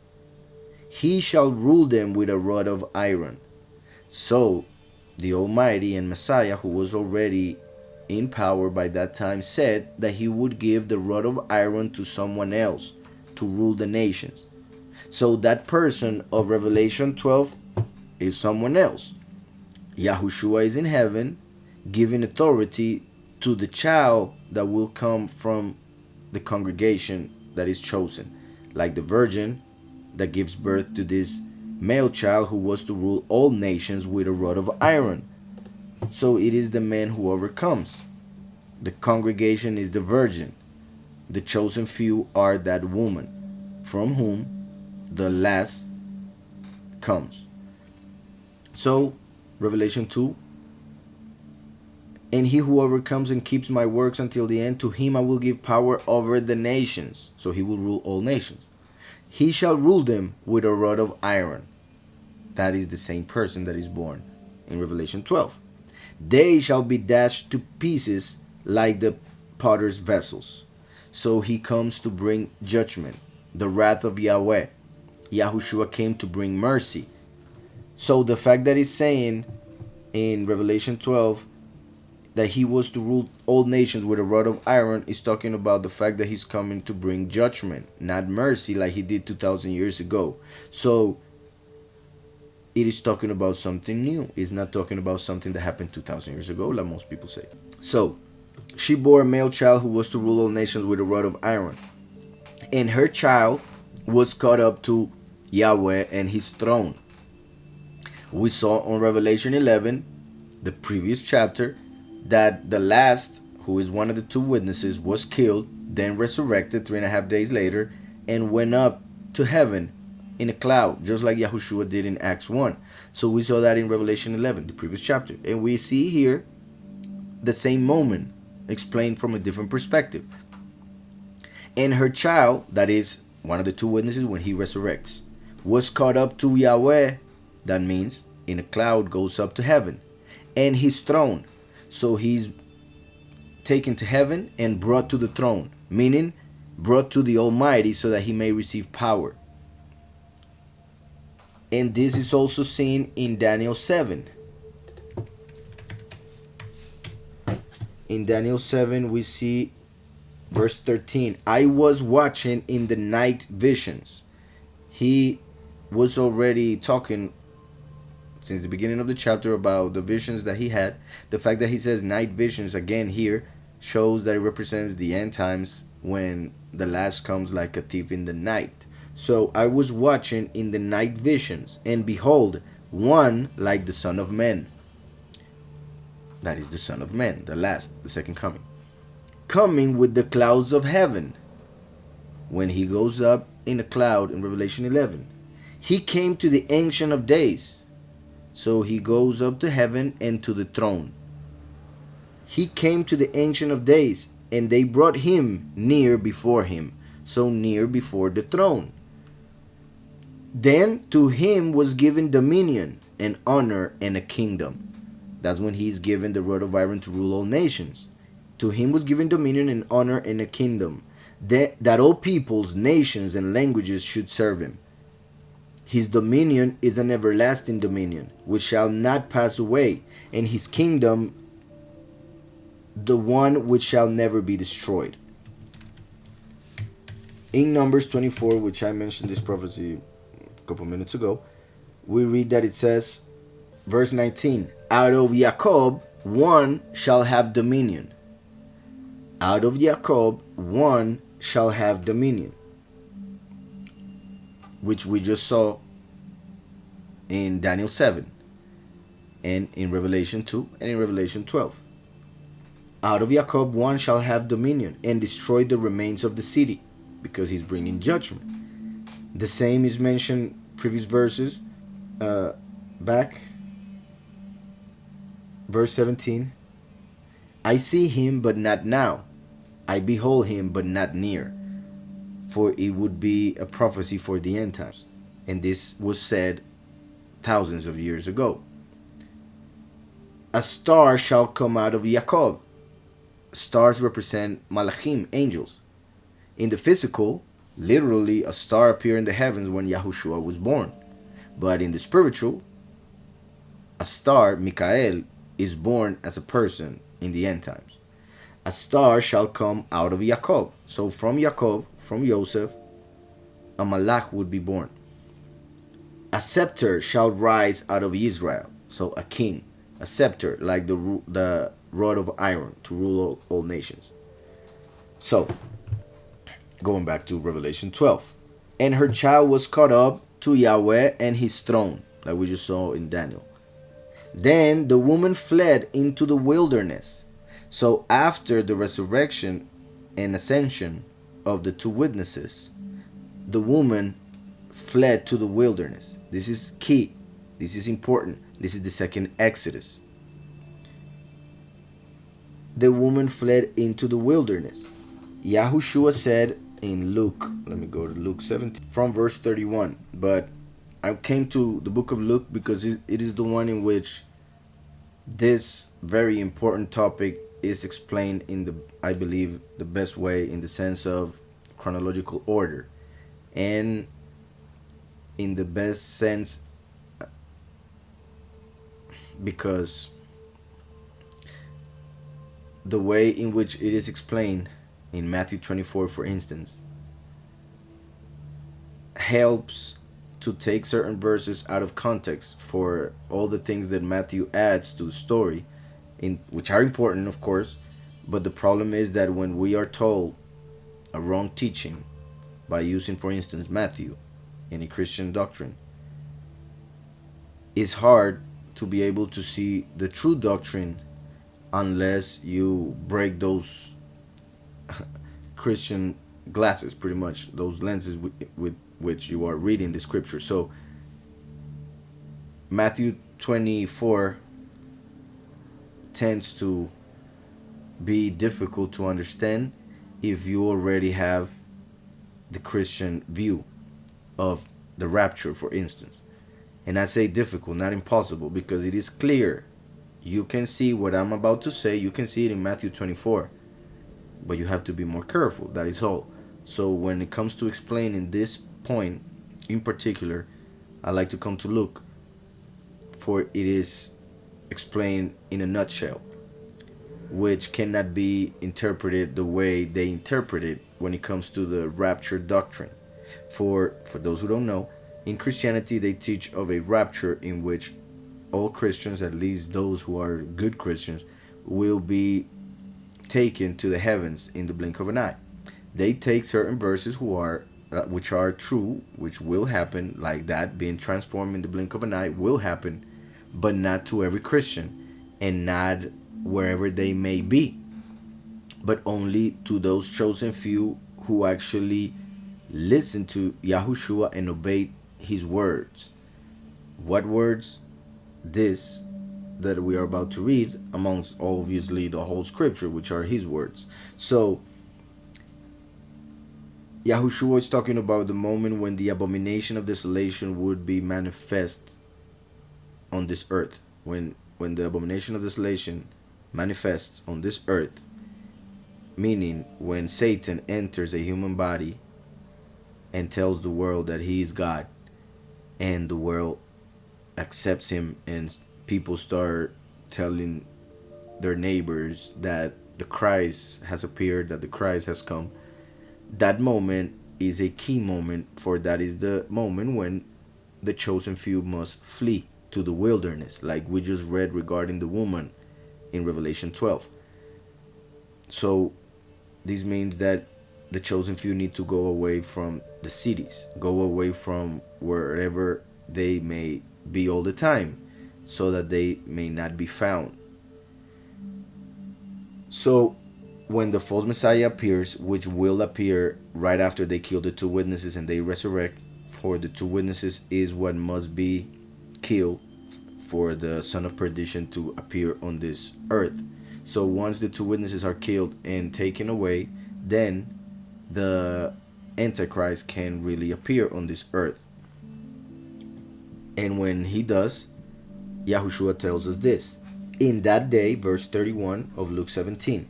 He shall rule them with a rod of iron. So, the Almighty and Messiah, who was already in power by that time, said that he would give the rod of iron to someone else to rule the nations. So that person of Revelation 12 is someone else. Yahushua is in heaven, giving authority to the child that will come from the congregation that is chosen, like the virgin that gives birth to this male child who was to rule all nations with a rod of iron. So it is the man who overcomes. The congregation is the virgin. The chosen few are that woman, from whom the last comes. So, Revelation 2, and he who overcomes and keeps my works until the end, to him I will give power over the nations. So he will rule all nations. He shall rule them with a rod of iron. That is the same person that is born in Revelation 12. They shall be dashed to pieces like the potter's vessels. So he comes to bring judgment, the wrath of Yahweh. Yahushua came to bring mercy. So the fact that he's saying in Revelation 12 that he was to rule all nations with a rod of iron is talking about the fact that he's coming to bring judgment, not mercy like he did 2,000 years ago. So it is talking about something new. It's not talking about something that happened 2,000 years ago, like most people say. So she bore a male child who was to rule all nations with a rod of iron. And her child was caught up to Yahweh and his throne. We saw on Revelation 11, the previous chapter, that the last, who is one of the two witnesses, was killed, then resurrected 3.5 days later, and went up to heaven in a cloud, just like Yahushua did in Acts 1. So we saw that in Revelation 11, the previous chapter. And we see here the same moment explained from a different perspective. And her child, that is one of the two witnesses when he resurrects, was caught up to Yahweh. That means in a cloud goes up to heaven. And his throne. So he's taken to heaven and brought to the throne, meaning brought to the Almighty so that he may receive power. And this is also seen in Daniel 7. In Daniel 7 we see verse 13. I was watching in the night visions. He was already talking since the beginning of the chapter about the visions that he had. The fact that he says night visions again here shows that it represents the end times when the last comes like a thief in the night. So I was watching in the night visions, and behold, one like the Son of Man. That is the Son of Man, the last, the second coming. Coming with the clouds of heaven. When he goes up in a cloud in Revelation 11. He came to the Ancient of Days. So he goes up to heaven and to the throne. He came to the Ancient of Days, and they brought him near before him. So near before the throne. Then to him was given dominion and honor and a kingdom. That's when he's given the rod of iron to rule all nations. To him was given dominion and honor and a kingdom, that all peoples, nations, and languages should serve him. His dominion is an everlasting dominion, which shall not pass away, and his kingdom the one which shall never be destroyed. In Numbers 24, which I mentioned this prophecy a couple minutes ago, we read that it says, verse 19, out of Jacob one shall have dominion. Out of Jacob one shall have dominion, which we just saw in Daniel 7 and in Revelation 2 and in Revelation 12. Out of Jacob one shall have dominion and destroy the remains of the city, because he's bringing judgment. The same is mentioned previous verses back. Verse 17, I see him but not now, I behold him but not near. For it would be a prophecy for the end times. And this was said thousands of years ago. A star shall come out of Yaakov. Stars represent malachim, angels. In the physical, literally, a star appeared in the heavens when Yahushua was born. But in the spiritual, a star, Mikael, is born as a person in the end times. A star shall come out of Yaakov. So from Yaakov, from Joseph, a malach would be born. A scepter shall rise out of Israel. So a king, a scepter, like the rod of iron to rule all nations. So, going back to Revelation 12. And her child was caught up to Yahweh and his throne, like we just saw in Daniel. Then the woman fled into the wilderness. So after the resurrection and ascension of the two witnesses, the woman fled to the wilderness. This is key. This is important. This is the second Exodus. The woman fled into the wilderness. Yahushua said in Luke, let me go to Luke 17, from verse 31. But I came to the book of Luke because it is the one in which this very important topic is explained in the, I believe, the best way, in the sense of chronological order, and in the best sense because the way in which it is explained in Matthew 24, for instance, helps to take certain verses out of context for all the things that Matthew adds to the story, in which are important, of course. But the problem is that when we are told a wrong teaching by using, for instance, Matthew in a Christian doctrine, it's hard to be able to see the true doctrine unless you break those Christian glasses, pretty much, those lenses with which you are reading the scripture. So Matthew 24 tends to be difficult to understand if you already have the Christian view of the rapture, for instance. And I say difficult, not impossible, because it is clear. You can see what I'm about to say. You can see it in Matthew 24. But you have to be more careful. That is all. So when it comes to explaining this point in particular, I like to come to Luke, for it is explained in a nutshell, which cannot be interpreted the way they interpret it when it comes to the rapture doctrine. For those who don't know, in Christianity they teach of a rapture in which all Christians, at least those who are good Christians, will be taken to the heavens in the blink of an eye. They take certain verses which are true, which will happen, like that, being transformed in the blink of an eye will happen, but not to every Christian, and not wherever they may be, but only to those chosen few who actually listen to Yahushua and obey his words. What words? This that we are about to read, amongst obviously the whole scripture, which are his words. So Yahushua is talking about the moment when the abomination of desolation would be manifest on this earth. When the abomination of desolation manifests on this earth, meaning when Satan enters a human body and tells the world that he is God, and the world accepts him, and people start telling their neighbors that the Christ has appeared, that the Christ has come. That moment is a key moment, for that is the moment when the chosen few must flee to the wilderness, like we just read regarding the woman in Revelation 12. So this means that the chosen few need to go away from the cities, go away from wherever they may be all the time, so that they may not be found. So when the false Messiah appears, which will appear right after they kill the two witnesses and they resurrect, for the two witnesses is what must be killed for the son of perdition to appear on this earth. So once the two witnesses are killed and taken away, then the Antichrist can really appear on this earth. And when he does, Yahushua tells us this. In that day, verse 31 of Luke 17,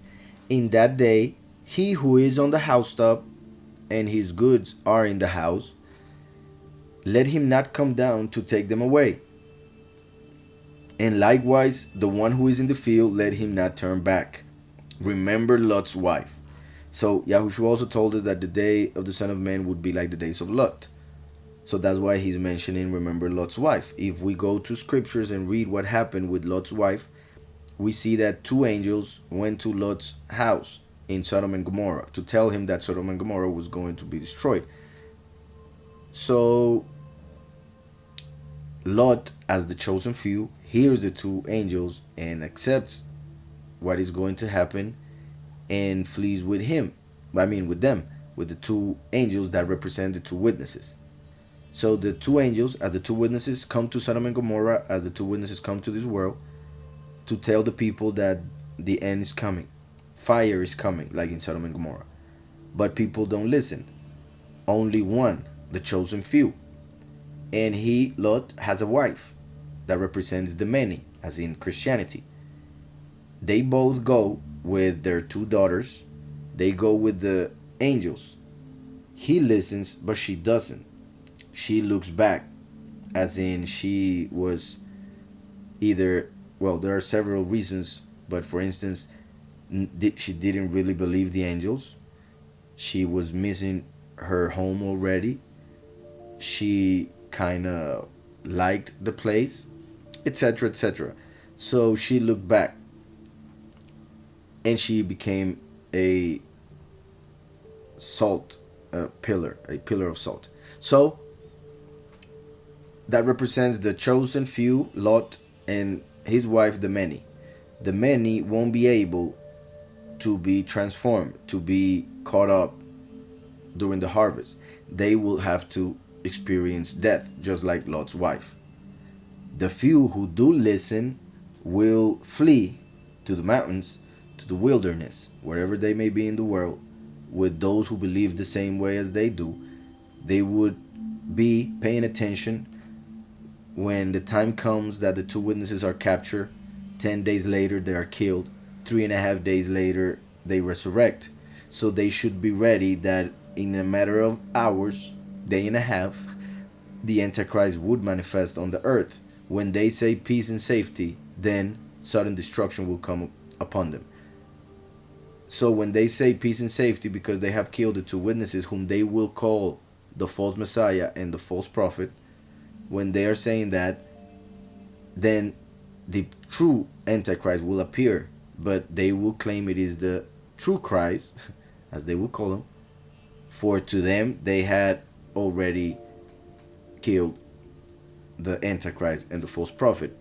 in that day, he who is on the housetop and his goods are in the house, let him not come down to take them away. And likewise, the one who is in the field, let him not turn back. Remember Lot's wife. So Yahushua also told us that the day of the Son of Man would be like the days of Lot. So that's why he's mentioning remember Lot's wife. If we go to scriptures and read what happened with Lot's wife, we see that two angels went to Lot's house in Sodom and Gomorrah to tell him that Sodom and Gomorrah was going to be destroyed. So Lot, as the chosen few, hears the two angels and accepts what is going to happen and flees with him. With them, with the two angels that represent the two witnesses. So the two angels, as the two witnesses, come to Sodom and Gomorrah, as the two witnesses come to this world, to tell the people that the end is coming. Fire is coming, like in Sodom and Gomorrah. But people don't listen. Only one, the chosen few. And he, Lot, has a wife that represents the many, as in Christianity. They both go with their two daughters. They go with the angels. He listens, but she doesn't. She looks back, as in she was either, well, there are several reasons, but for instance, she didn't really believe the angels. She was missing her home already. She kind of liked the place, etc., etc. So she looked back and she became a pillar of salt. So that represents the chosen few, Lot, and his wife, the many. The many won't be able to be transformed, to be caught up during the harvest. They will have to experience death, just like Lot's wife. The few who do listen will flee to the mountains, to the wilderness, wherever they may be in the world, with those who believe the same way as they do. They would be paying attention when the time comes that the two witnesses are captured. 10 days later they are killed. 3.5 days later they resurrect. So they should be ready that in a matter of hours, day and a half, the Antichrist would manifest on the earth. When they say peace and safety, then sudden destruction will come upon them. So when they say peace and safety, because they have killed the two witnesses whom they will call the false Messiah and the false prophet, when they are saying that, then the true Antichrist will appear, but they will claim it is the true Christ, as they will call him, for to them they had already killed the Antichrist and the false prophet,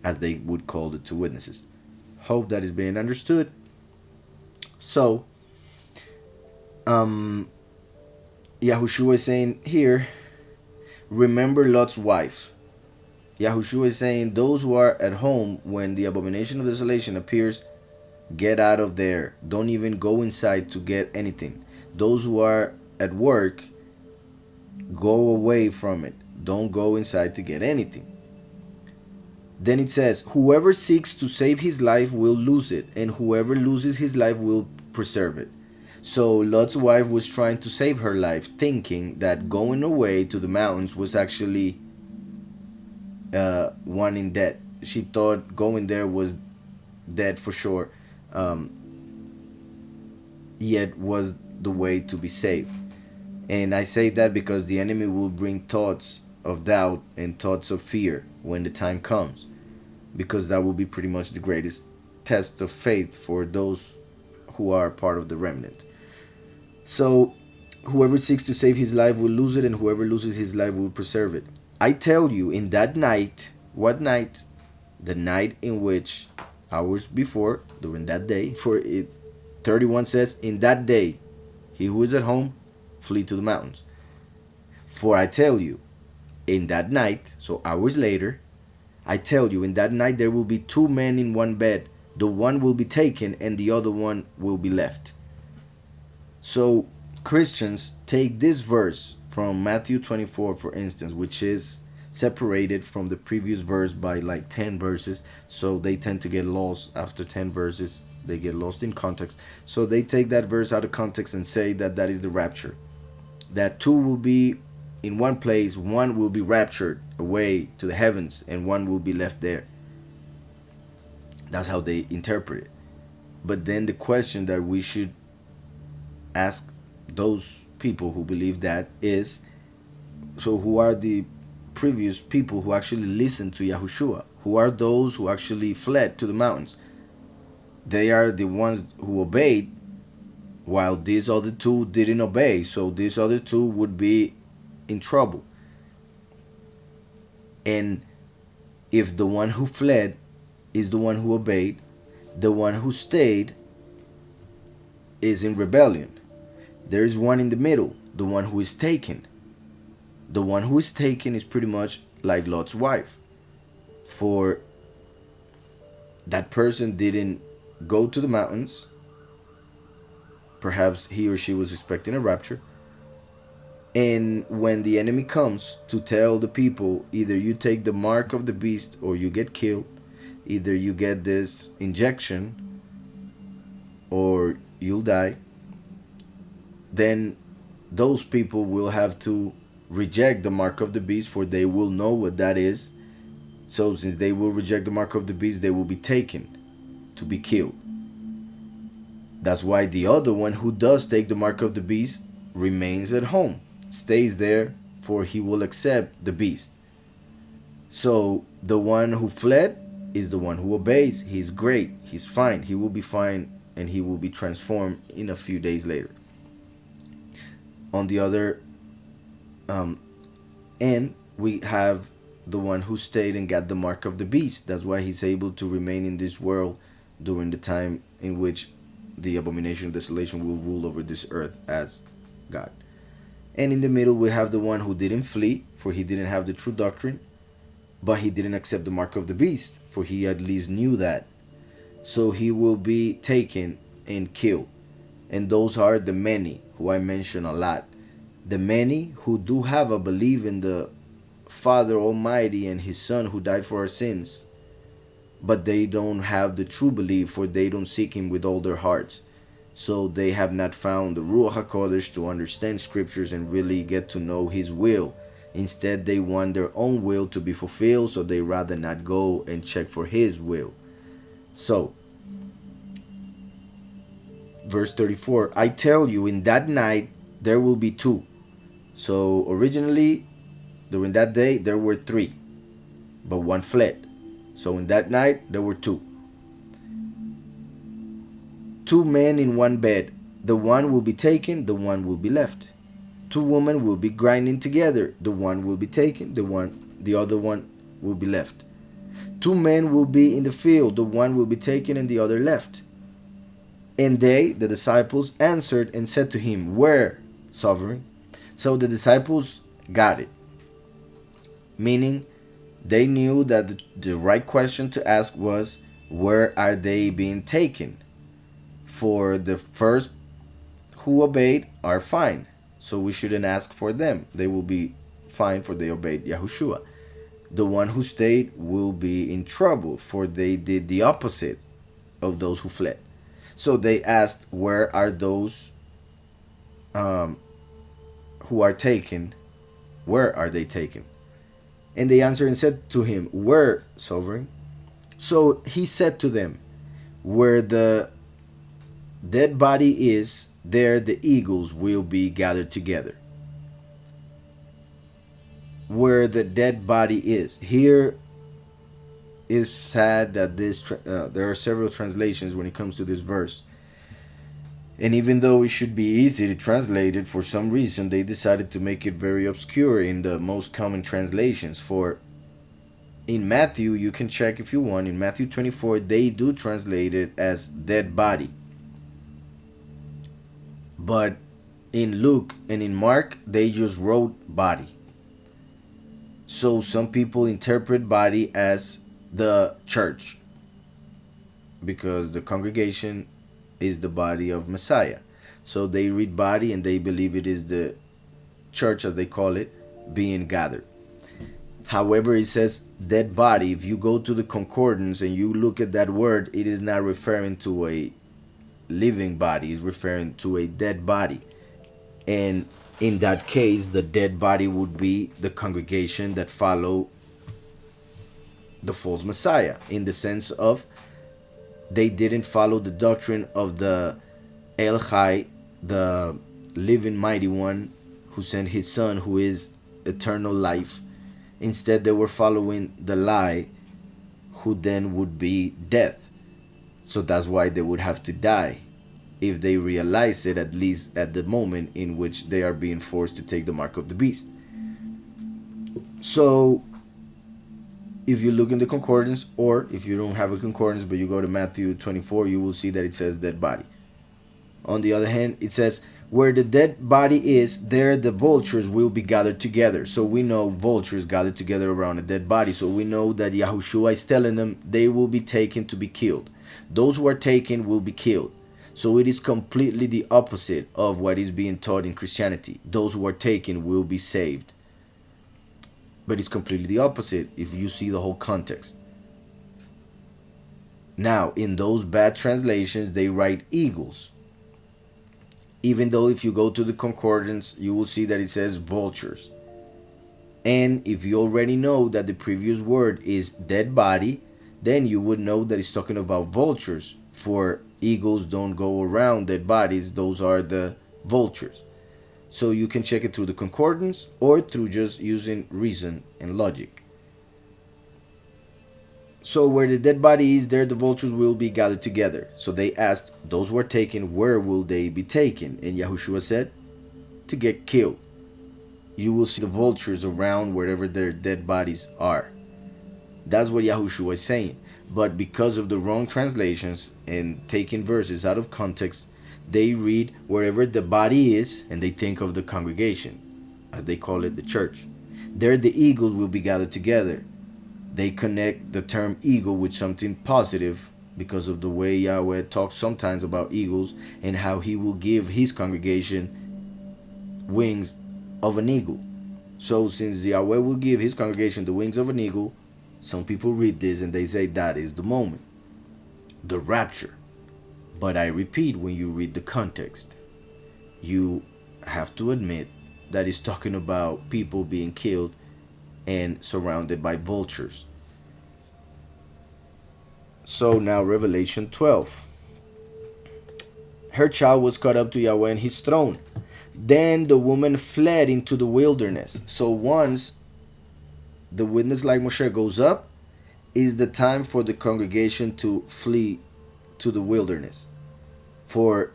as they would call the two witnesses. Hope that is being understood. So, Yahushua is saying here, remember Lot's wife. Yahushua is saying those who are at home when the abomination of desolation appears, get out of there. Don't even go inside to get anything. Those who are at work, go away from it. Don't go inside to get anything. Then it says, whoever seeks to save his life will lose it, and whoever loses his life will preserve it. So Lot's wife was trying to save her life, thinking that going away to the mountains was actually one in debt. She thought going there was dead for sure, yet was the way to be saved. And I say that because the enemy will bring thoughts of doubt and thoughts of fear when the time comes, because that will be pretty much the greatest test of faith for those who are part of the remnant. So whoever seeks to save his life will lose it, and whoever loses his life will preserve it. I tell you, in that night, what night? The night in which hours before, during that day, for it 31 says, in that day, he who is at home, flee to the mountains. For I tell you, in that night, so hours later, I tell you, in that night there will be two men in one bed. The one will be taken and the other one will be left. So Christians take this verse from Matthew 24, for instance, which is separated from the previous verse by like 10 verses, so they tend to get lost after 10 verses. They get lost in context, so they take that verse out of context and say that that is the rapture, that two will be in one place, one will be raptured away to the heavens and one will be left there. That's how they interpret it. But then the question that we should ask those people who believe that is, so who are the previous people who actually listened to Yahushua? Who are those who actually fled to the mountains? They are the ones who obeyed, while these other two didn't obey. So these other two would be in trouble. And if the one who fled is the one who obeyed, the one who stayed is in rebellion. There is one in the middle, the one who is taken. The one who is taken is pretty much like Lot's wife. For that person didn't go to the mountains. Perhaps he or she was expecting a rapture. And when the enemy comes to tell the people, either you take the mark of the beast or you get killed, either you get this injection or you'll die, then those people will have to reject the mark of the beast, for they will know what that is. So since they will reject the mark of the beast, they will be taken to be killed. That's why the other one who does take the mark of the beast remains at home, stays there, for he will accept the beast. So the one who fled is the one who obeys. He's great, he's fine, he will be fine, and he will be transformed in a few days later. On the other end, we have the one who stayed and got the mark of the beast. That's why he's able to remain in this world during the time in which the abomination of desolation will rule over this earth as God. And in the middle, we have the one who didn't flee, for he didn't have the true doctrine, but he didn't accept the mark of the beast, for he at least knew that. So he will be taken and killed. And those are the many who I mention a lot. The many who do have a belief in the Father Almighty and His Son who died for our sins, but they don't have the true belief, for they don't seek Him with all their hearts. So they have not found the Ruach HaKodesh to understand scriptures and really get to know His will. Instead, they want their own will to be fulfilled, so they rather not go and check for His will. So, verse 34, I tell you, in that night there will be two. So originally, during that day, there were three, but one fled. So in that night, there were two. Two men in one bed. The one will be taken, the one will be left. Two women will be grinding together. The one will be taken, the other one will be left. Two men will be in the field. The one will be taken and the other left. And they, the disciples, answered and said to him, Where, sovereign? So the disciples got it. Meaning, they knew that the right question to ask was, where are they being taken? For the first who obeyed are fine, so we shouldn't ask for them. They will be fine, for they obeyed Yahushua. The one who stayed will be in trouble, for they did the opposite of those who fled. So they asked, where are those who are taken? Where are they taken? And they answered and said to him, Where, sovereign? So he said to them, Where the dead body is, there the eagles will be gathered together. Where the dead body is. Here is sad that there are several translations when it comes to this verse. And even though it should be easy to translate it, for some reason they decided to make it very obscure in the most common translations. For in Matthew, you can check if you want, in Matthew 24, they do translate it as dead body. But in Luke and in Mark, they just wrote body. So some people interpret body as the church, because the congregation is the body of Messiah. So they read body and they believe it is the church, as they call it, being gathered. However, it says dead body. If you go to the concordance and you look at that word, it is not referring to a living body, it's referring to a dead body. And in that case, the dead body would be the congregation that follow the false Messiah, in the sense of they didn't follow the doctrine of the El Chai, the living mighty one who sent his son, who is eternal life. Instead, they were following the lie, who then would be death. So that's why they would have to die if they realize it, at least at the moment in which they are being forced to take the mark of the beast. So if you look in the concordance, or if you don't have a concordance but you go to Matthew 24, you will see that it says dead body. On the other hand, it says, where the dead body is, there the vultures will be gathered together. So we know vultures gathered together around a dead body. So we know that Yahushua is telling them they will be taken to be killed. Those who are taken will be killed. So it is completely the opposite of what is being taught in Christianity. Those who are taken will be saved. But it's completely the opposite if you see the whole context. Now, in those bad translations, they write eagles. Even though if you go to the concordance, you will see that it says vultures. And if you already know that the previous word is dead body, then you would know that it's talking about vultures. For eagles don't go around dead bodies, those are the vultures. So you can check it through the concordance or through just using reason and logic. So where the dead body is, there the vultures will be gathered together. So they asked those who are taken, where will they be taken? And Yahushua said, to get killed. You will see the vultures around wherever their dead bodies are. That's what Yahushua is saying. But because of the wrong translations and taking verses out of context, they read wherever the body is, and they think of the congregation, as they call it, the church. There the eagles will be gathered together. They connect the term eagle with something positive because of the way Yahweh talks sometimes about eagles and how he will give his congregation wings of an eagle. So since Yahweh will give his congregation the wings of an eagle, some people read this and they say that is the moment, the rapture. But I repeat, when you read the context, you have to admit that it's talking about people being killed and surrounded by vultures. So now Revelation 12. Her child was caught up to Yahweh in his throne. Then the woman fled into the wilderness. So once the witness like Moshe goes up, is the time for the congregation to flee to the wilderness. For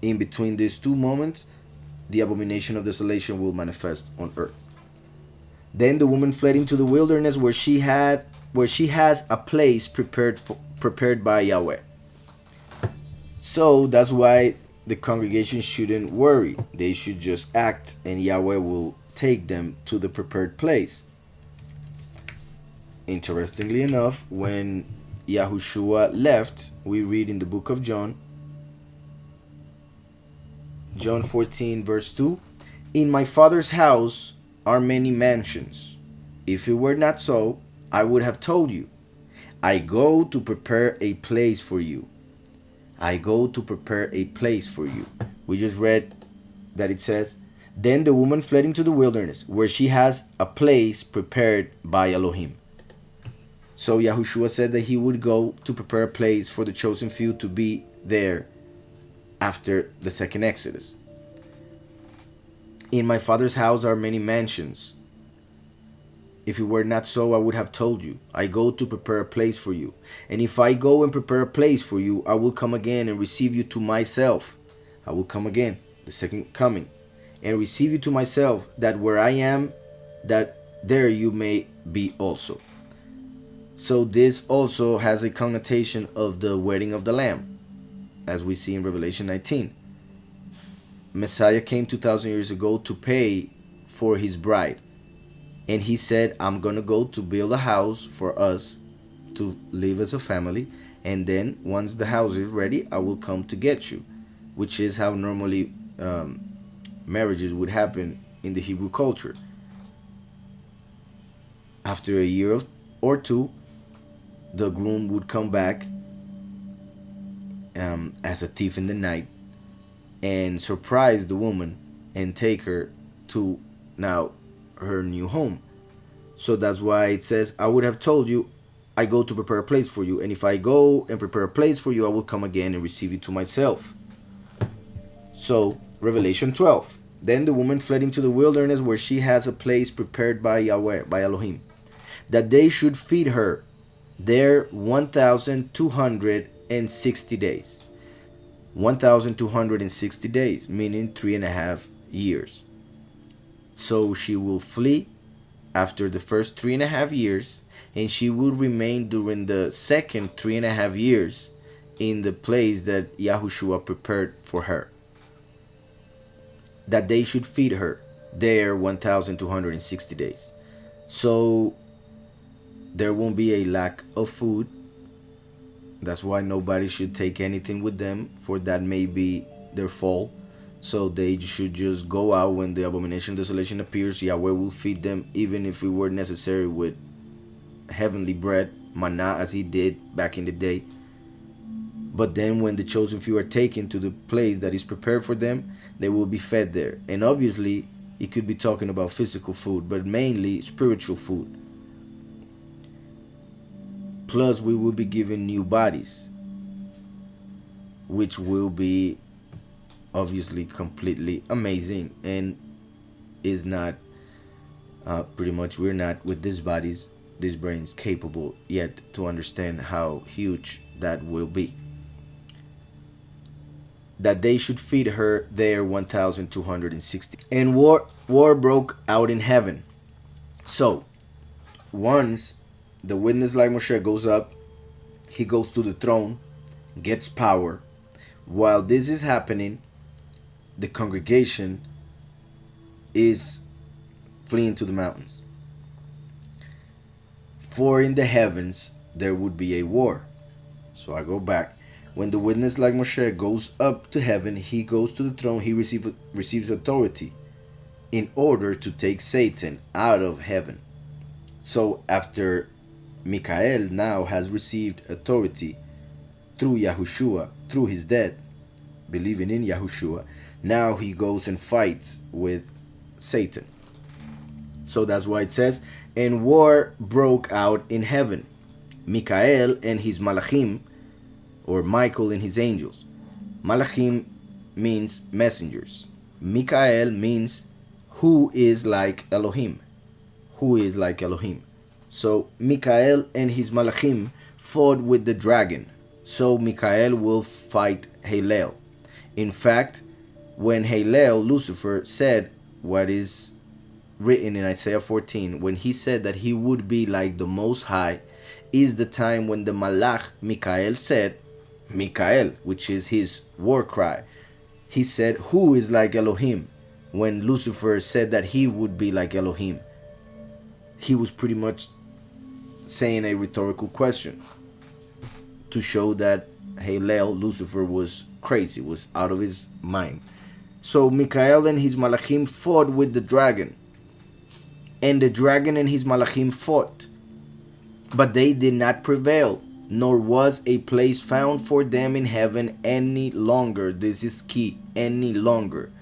in between these two moments, the abomination of desolation will manifest on earth. Then the woman fled into the wilderness where she has a place prepared by Yahweh. So that's why the congregation shouldn't worry. They should just act and Yahweh will take them to the prepared place. Interestingly enough, when Yahushua left, we read in the book of John 14 verse 2, in my Father's house are many mansions. If it were not so, I would have told you. I go to prepare a place for you. I go to prepare a place for you. We just read that it says, then the woman fled into the wilderness where she has a place prepared by Elohim. So Yahushua said that he would go to prepare a place for the chosen few to be there after the second Exodus. In my Father's house are many mansions. If it were not so, I would have told you. I go to prepare a place for you. And if I go and prepare a place for you, I will come again and receive you to myself. I will come again, the second coming, and receive you to myself, that where I am, that there you may be also. So this also has a connotation of the wedding of the Lamb, as we see in Revelation 19. Messiah came 2,000 years ago to pay for his bride. And he said, I'm going to go to build a house for us to live as a family. And then once the house is ready, I will come to get you. Which is how normally marriages would happen in the Hebrew culture. After a year or two, the groom would come back as a thief in the night and surprise the woman and take her to now her new home. So that's why it says, I would have told you, I go to prepare a place for you, and if I go and prepare a place for you, I will come again and receive you to myself. So, Revelation 12. Then the woman fled into the wilderness where she has a place prepared by Yahweh, by Elohim, that they should feed her there 1,260 days. 1,260 days, meaning 3.5 years. So she will flee after the first 3.5 years, and she will remain during the second 3.5 years in the place that Yahushua prepared for her, that they should feed her there 1,260 days. So there won't be a lack of food. That's why nobody should take anything with them, for that may be their fault. So they should just go out when the abomination of desolation appears. Yahweh will feed them, even if it were necessary, with heavenly bread, manna, as he did back in the day. But then when the chosen few are taken to the place that is prepared for them, they will be fed there. And obviously, it could be talking about physical food, but mainly spiritual food. Plus, we will be given new bodies, which will be obviously completely amazing, and is not pretty much, we're not with these bodies, these brains, capable yet to understand how huge that will be. That they should feed her there 1,260. And war broke out in heaven. So once the witness like Moshe goes up, he goes to the throne, gets power. While this is happening, the congregation is fleeing to the mountains. For in the heavens there would be a war. So I go back. When the witness like Moshe goes up to heaven, he goes to the throne, he receives authority in order to take Satan out of heaven. So after Michael now has received authority through Yahushua, through his death, believing in Yahushua, now he goes and fights with Satan. So that's why it says, and war broke out in heaven. Michael and his malachim, or Michael and his angels. Malachim means messengers. Michael means who is like Elohim. Who is like Elohim. So Michael and his malachim fought with the dragon. So Michael will fight Hillel. In fact, when Hillel, Lucifer, said what is written in Isaiah 14, when he said that he would be like the Most High, is the time when the Malach Michael said, Michael, which is his war cry, he said, who is like Elohim? When Lucifer said that he would be like Elohim, he was pretty much saying a rhetorical question to show that Hillel, Lucifer, was crazy, was out of his mind. So Michael and his malachim fought with the dragon, and the dragon and his malachim fought, but they did not prevail, nor was a place found for them in heaven any longer. This is key, any longer.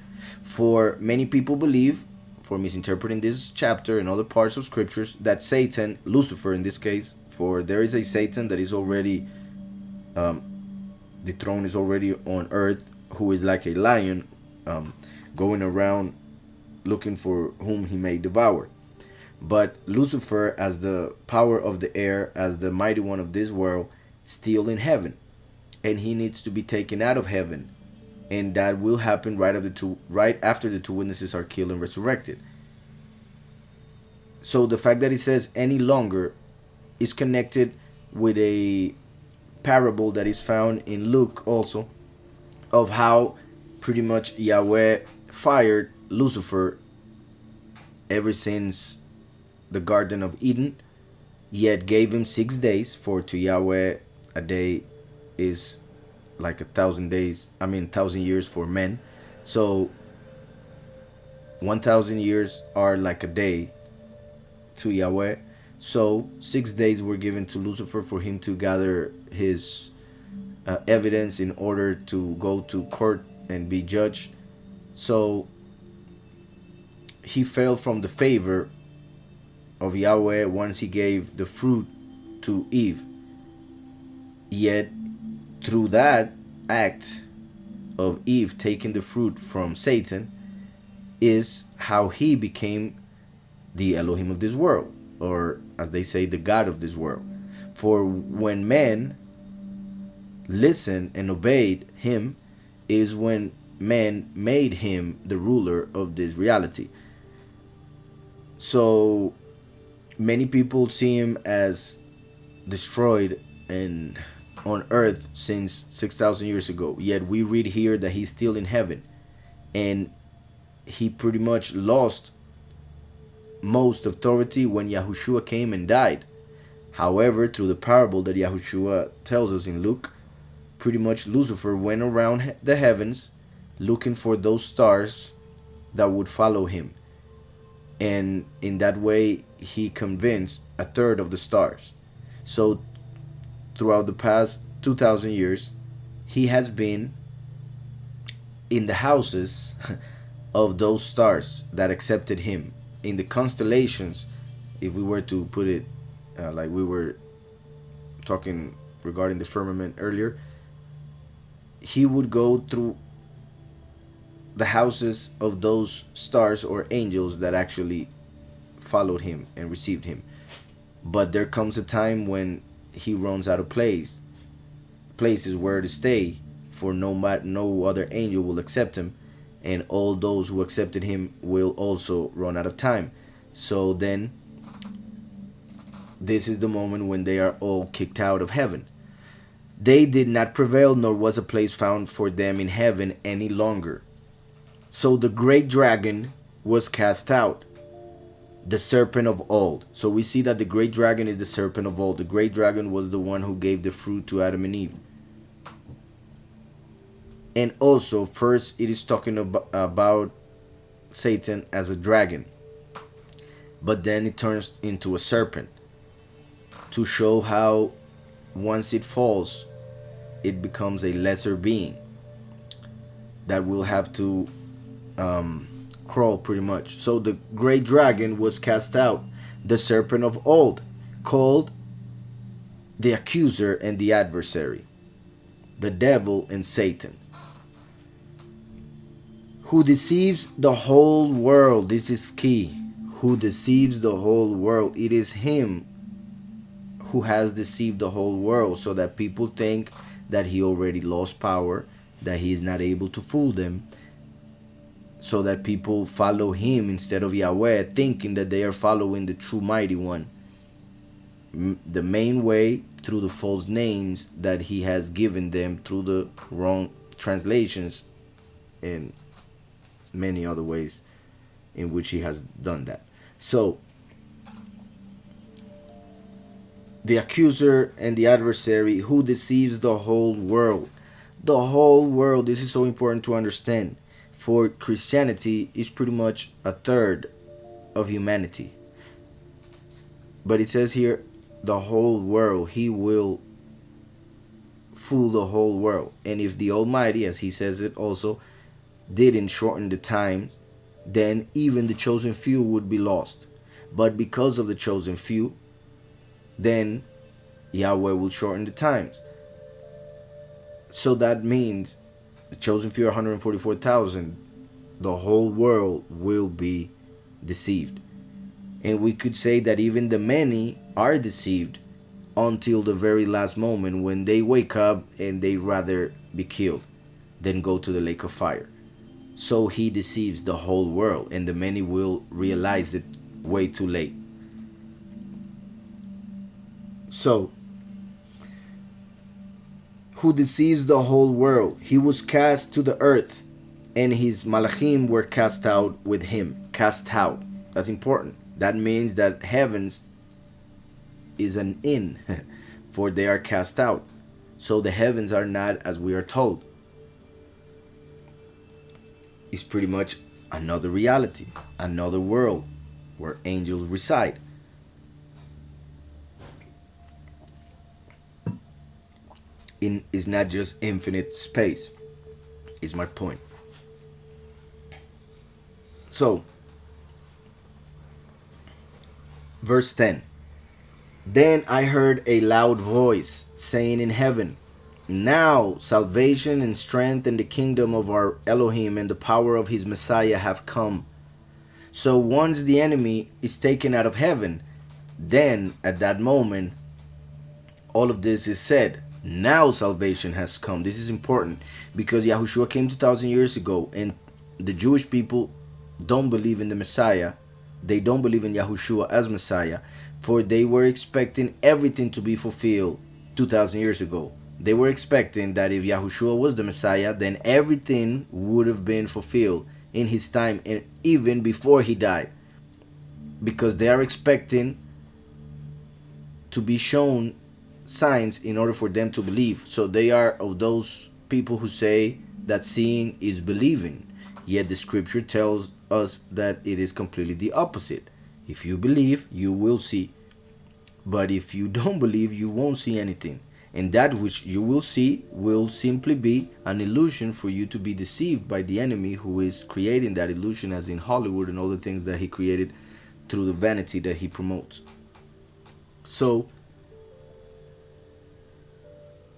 For many people believe, for misinterpreting this chapter and other parts of scriptures, that Satan, Lucifer in this case, for there is a Satan that is already, the throne is already on earth, who is like a lion, going around looking for whom he may devour. But Lucifer, as the power of the air, as the mighty one of this world, still in heaven, and he needs to be taken out of heaven, and that will happen right after the two witnesses are killed and resurrected. So the fact that it says any longer is connected with a parable that is found in Luke also, of how pretty much Yahweh fired Lucifer ever since the Garden of Eden, yet gave him 6 days, for to Yahweh a day is like 1,000 days, 1,000 years for men. So 1,000 years are like a day to Yahweh. So 6 days were given to Lucifer for him to gather his evidence in order to go to court and be judged. So he fell from the favor of Yahweh once he gave the fruit to Eve. Yet through that act of Eve taking the fruit from Satan is how he became the Elohim of this world, or as they say, the God of this world. For when man listened and obeyed him is when man made him the ruler of this reality. So many people see him as destroyed and on earth since 6,000 years ago. Yet we read here that he's still in heaven, and he pretty much lost most authority when Yahushua came and died. However, through the parable that Yahushua tells us in Luke, pretty much Lucifer went around the heavens looking for those stars that would follow him. And in that way, he convinced a third of the stars. So throughout the past 2,000 years, he has been in the houses of those stars that accepted him. In the constellations, if we were to put it like we were talking regarding the firmament earlier, he would go through the houses of those stars or angels that actually followed him and received him. But there comes a time when he runs out of places where to stay, for no other angel will accept him, and all those who accepted him will also run out of time. So then this is the moment when they are all kicked out of heaven. They did not prevail, nor was a place found for them in heaven any longer. So the great dragon was cast out, the serpent of old. So we see that the great dragon is the serpent of old. The great dragon was the one who gave the fruit to Adam and Eve. And also, first it is talking about Satan as a dragon, but then it turns into a serpent to show how once it falls, it becomes a lesser being that will have to crawl pretty much. So the great dragon was cast out, the serpent of old, called the accuser and the adversary, the devil and Satan, who deceives the whole world. This is key. Who deceives the whole world. It is him who has deceived the whole world, so that people think that he already lost power, that he is not able to fool them, so that people follow him instead of Yahweh, thinking that they are following the true mighty one. The main way, through the false names that he has given them, through the wrong translations, and many other ways in which he has done that. So the accuser and the adversary, who deceives the whole world. The whole world. This is so important to understand, for Christianity is pretty much a third of humanity. But it says here, the whole world. He will fool the whole world. And if the Almighty, as he says it also, didn't shorten the times, then even the chosen few would be lost. But because of the chosen few, then Yahweh will shorten the times. So that means the chosen few are 144,000. The whole world will be deceived. And we could say that even the many are deceived until the very last moment, when they wake up and they rather be killed than go to the lake of fire. So he deceives the whole world, and the many will realize it way too late. So, who deceives the whole world. He was cast to the earth, and his malachim were cast out with him. Cast out. That's important. That means that heavens is an inn, for they are cast out. So the heavens are not as we are told. It's pretty much another reality, another world where angels reside. is not just infinite space, is my point. So, verse 10. Then I heard a loud voice saying in heaven, now salvation and strength and the kingdom of our Elohim and the power of his Messiah have come. So once the enemy is taken out of heaven, then at that moment, all of this is said. Now salvation has come. This is important because Yahushua came 2,000 years ago, and the Jewish people don't believe in the Messiah. They don't believe in Yahushua as Messiah, for they were expecting everything to be fulfilled 2,000 years ago. They were expecting that if Yahushua was the Messiah, then everything would have been fulfilled in his time and even before he died, because they are expecting to be shown signs in order for them to believe. So they are of those people who say that seeing is believing. Yet the scripture tells us that it is completely the opposite. If you believe, you will see. But if you don't believe, you won't see anything. And that which you will see will simply be an illusion for you to be deceived by the enemy who is creating that illusion, as in Hollywood and all the things that he created through the vanity that he promotes. So,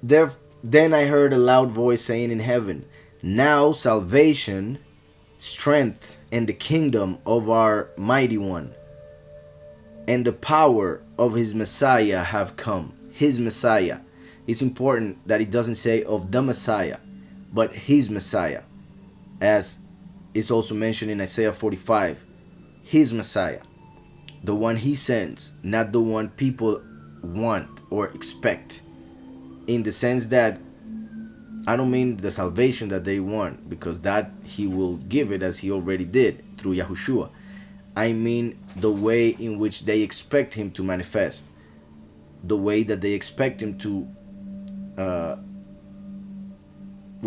then I heard a loud voice saying in heaven, now salvation, strength, and the kingdom of our mighty one, and the power of his Messiah have come. His Messiah. It's important that it doesn't say of the Messiah, but his Messiah, as is also mentioned in Isaiah 45. His Messiah, the one he sends, not the one people want or expect, in the sense that I don't mean the salvation that they want, because that he will give it as he already did through Yahushua. I mean the way in which they expect him to manifest, the way that they expect him to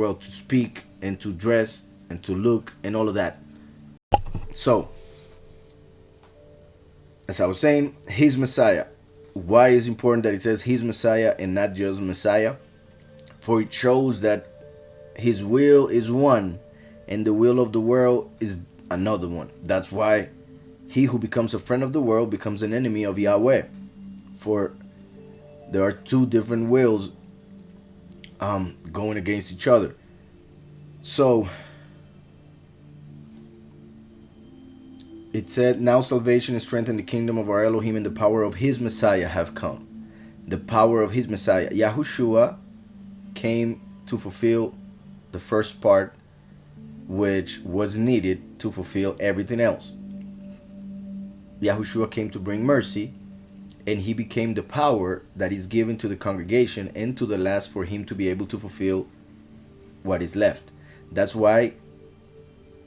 to speak and to dress and to look and all of that. So, as I was saying, his Messiah. Why is it important that it says his Messiah and not just Messiah? For it shows that his will is one and the will of the world is another one. That's why he who becomes a friend of the world becomes an enemy of Yahweh. For there are two different wills going against each other. So it said, now salvation and strength in the kingdom of our Elohim and the power of his Messiah have come. The power of his Messiah. Yahushua came to fulfill the first part, which was needed to fulfill everything else. Yahushua came to bring mercy, and he became the power that is given to the congregation and to the last for him to be able to fulfill what is left. That's why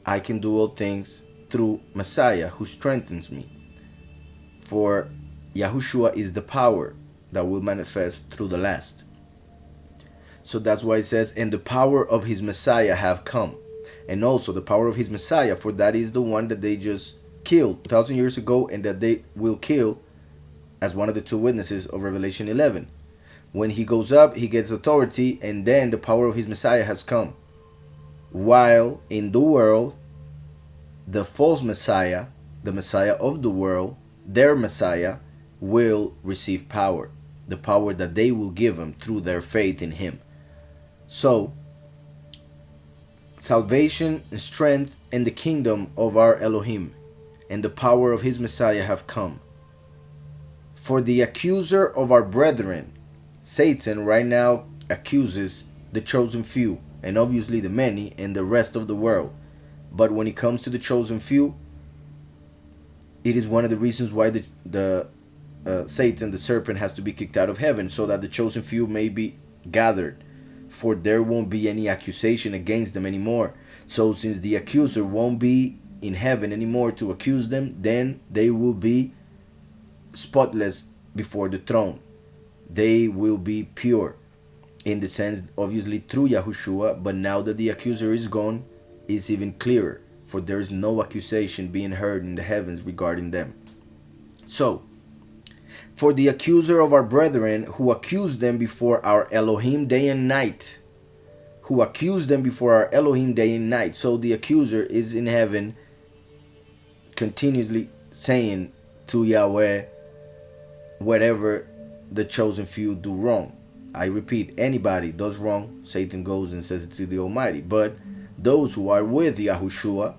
I can do all things through Messiah who strengthens me. For Yahushua is the power that will manifest through the last. So that's why it says, and the power of his Messiah have come. And also the power of his Messiah, for that is the one that they just killed 2,000 years ago and that they will kill as one of the two witnesses of Revelation 11. When he goes up, he gets authority, and then the power of his Messiah has come. While in the world, the false Messiah, the Messiah of the world, their Messiah, will receive power. The power that they will give him through their faith in him. So, salvation, strength, and the kingdom of our Elohim, and the power of his Messiah have come. For the accuser of our brethren, Satan right now accuses the chosen few, and obviously the many, and the rest of the world. But when it comes to the chosen few, it is one of the reasons why Satan, the serpent, has to be kicked out of heaven, so that the chosen few may be gathered. For there won't be any accusation against them anymore. So since the accuser won't be in heaven anymore to accuse them, then they will be spotless before the throne. They will be pure, in the sense obviously through Yahushua, but now that the accuser is gone, it's even clearer, for there is no accusation being heard in the heavens regarding them. So For the accuser of our brethren, who accused them before our Elohim day and night. Who accused them before our Elohim day and night. So the accuser is in heaven continuously saying to Yahweh whatever the chosen few do wrong. I repeat, anybody does wrong, Satan goes and says it to the Almighty. But those who are with Yahushua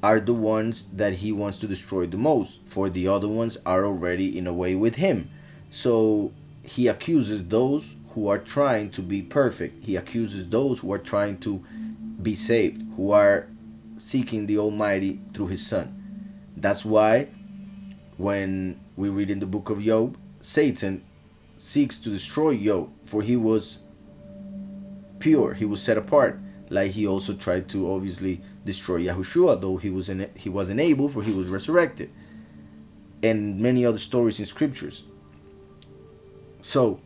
are the ones that he wants to destroy the most, for the other ones are already in a way with him. So he accuses those who are trying to be perfect. He accuses those who are trying to be saved, who are seeking the Almighty through his Son. That's why when we read in the book of Job, Satan seeks to destroy Job, for he was pure, he was set apart, like he also tried to obviously destroy Yahushua, though he wasn't able, for he was resurrected, and many other stories in scriptures. So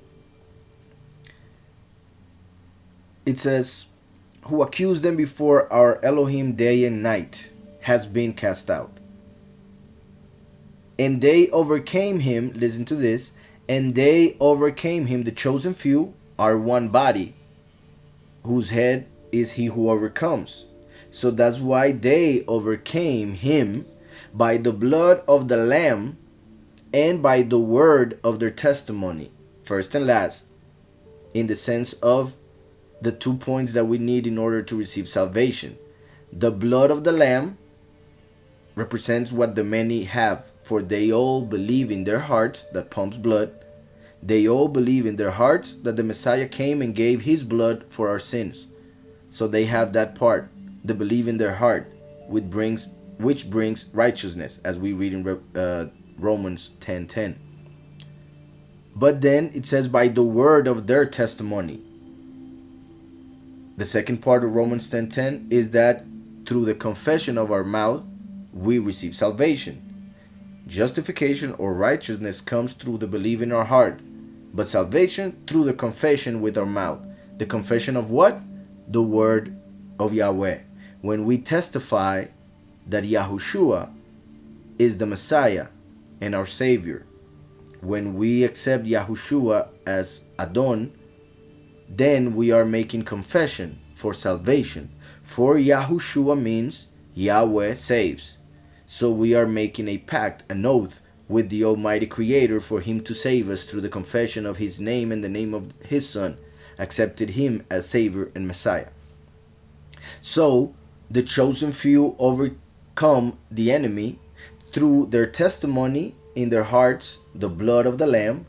it says, who accused them before our Elohim day and night has been cast out. And they overcame him, listen to this, and they overcame him, the chosen few are one body, whose head is he who overcomes. So that's why they overcame him by the blood of the Lamb and by the word of their testimony. First and last, in the sense of the 2 points that we need in order to receive salvation. The blood of the Lamb represents what the many have, for they all believe in their hearts, that pumps blood. They all believe in their hearts that the Messiah came and gave his blood for our sins. So they have that part, the believe in their heart, which brings righteousness, as we read in Romans 10:10. But then it says, by the word of their testimony. The second part of Romans 10:10 is that through the confession of our mouth, we receive salvation. Justification or righteousness comes through the belief in our heart, but salvation through the confession with our mouth. The confession of what? The word of Yahweh. When we testify that Yahushua is the Messiah and our Savior, when we accept Yahushua as Adon, then we are making confession for salvation. For Yahushua means Yahweh saves. So we are making a pact, an oath with the Almighty Creator for him to save us through the confession of his name and the name of his Son, accepted him as Savior and Messiah. So the chosen few overcome the enemy through their testimony in their hearts, the blood of the Lamb,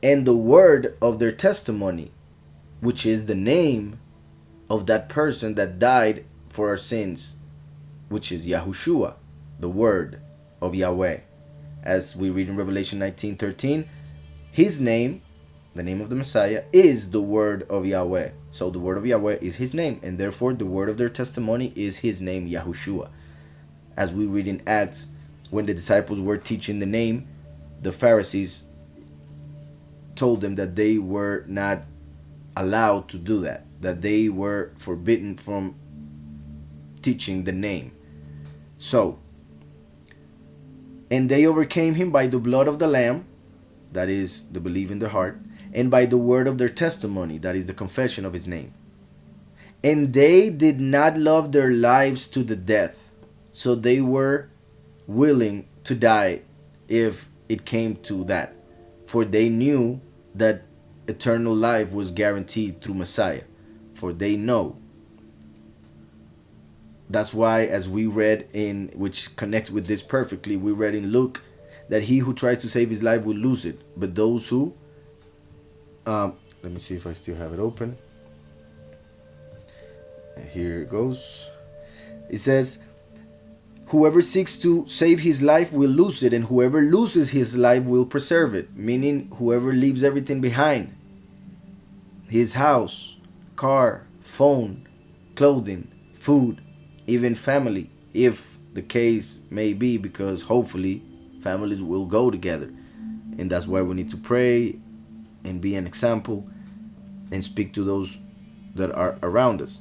and the word of their testimony, which is the name of that person that died for our sins, which is Yahushua, the word of Yahweh. As we read in Revelation 19:13, his name, the name of the Messiah, is the word of Yahweh. So the word of Yahweh is his name, and therefore the word of their testimony is his name, Yahushua. As we read in Acts, when the disciples were teaching the name, the Pharisees told them that they were not allowed to do that, that they were forbidden from teaching the name. So, and they overcame him by the blood of the Lamb, that is the belief in their heart, and by the word of their testimony, that is the confession of his name. And they did not love their lives to the death. So they were willing to die if it came to that. For they knew that eternal life was guaranteed through Messiah. For they know. That's why, as we read in, which connects with this perfectly, we read in Luke that he who tries to save his life will lose it. But those who, let me see if I still have it open. Here it goes. It says, whoever seeks to save his life will lose it, and whoever loses his life will preserve it. Meaning, whoever leaves everything behind, his house, car, phone, clothing, food, even family, if the case may be, because hopefully families will go together. And that's why we need to pray and be an example and speak to those that are around us.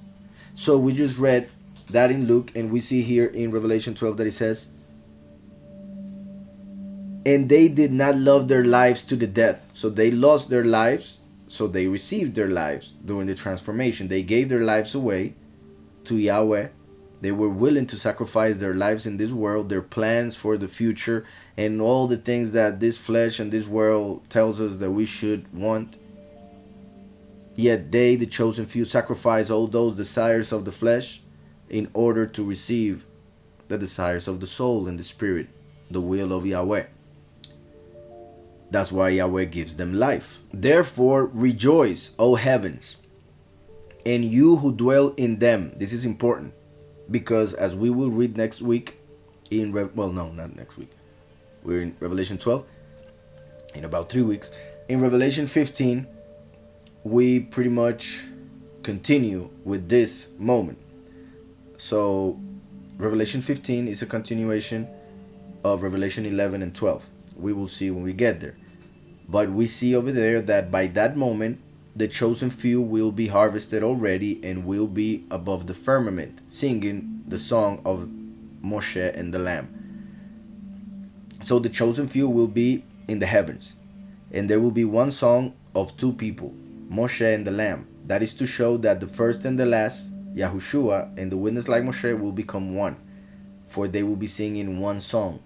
So we just read that in Luke, and we see here in Revelation 12 that it says, And they did not love their lives to the death. So they lost their lives, so they received their lives during the transformation. They gave their lives away to Yahweh. They were willing to sacrifice their lives in this world, their plans for the future, and all the things that this flesh and this world tells us that we should want. Yet they, the chosen few, sacrifice all those desires of the flesh in order to receive the desires of the soul and the spirit, the will of Yahweh. That's why Yahweh gives them life. Therefore, rejoice, O heavens, and you who dwell in them. This is important because, as we will read next week, not next week. We're in Revelation 12 in about 3 weeks. In Revelation 15, we pretty much continue with this moment. So, Revelation 15 is a continuation of Revelation 11 and 12. We will see when we get there. But we see over there that by that moment, the chosen few will be harvested already and will be above the firmament, singing the song of Moshe and the Lamb. So the chosen few will be in the heavens. And there will be one song of two people, Moshe and the Lamb. That is to show that the first and the last, Yahushua and the witness like Moshe, will become one. For they will be singing one song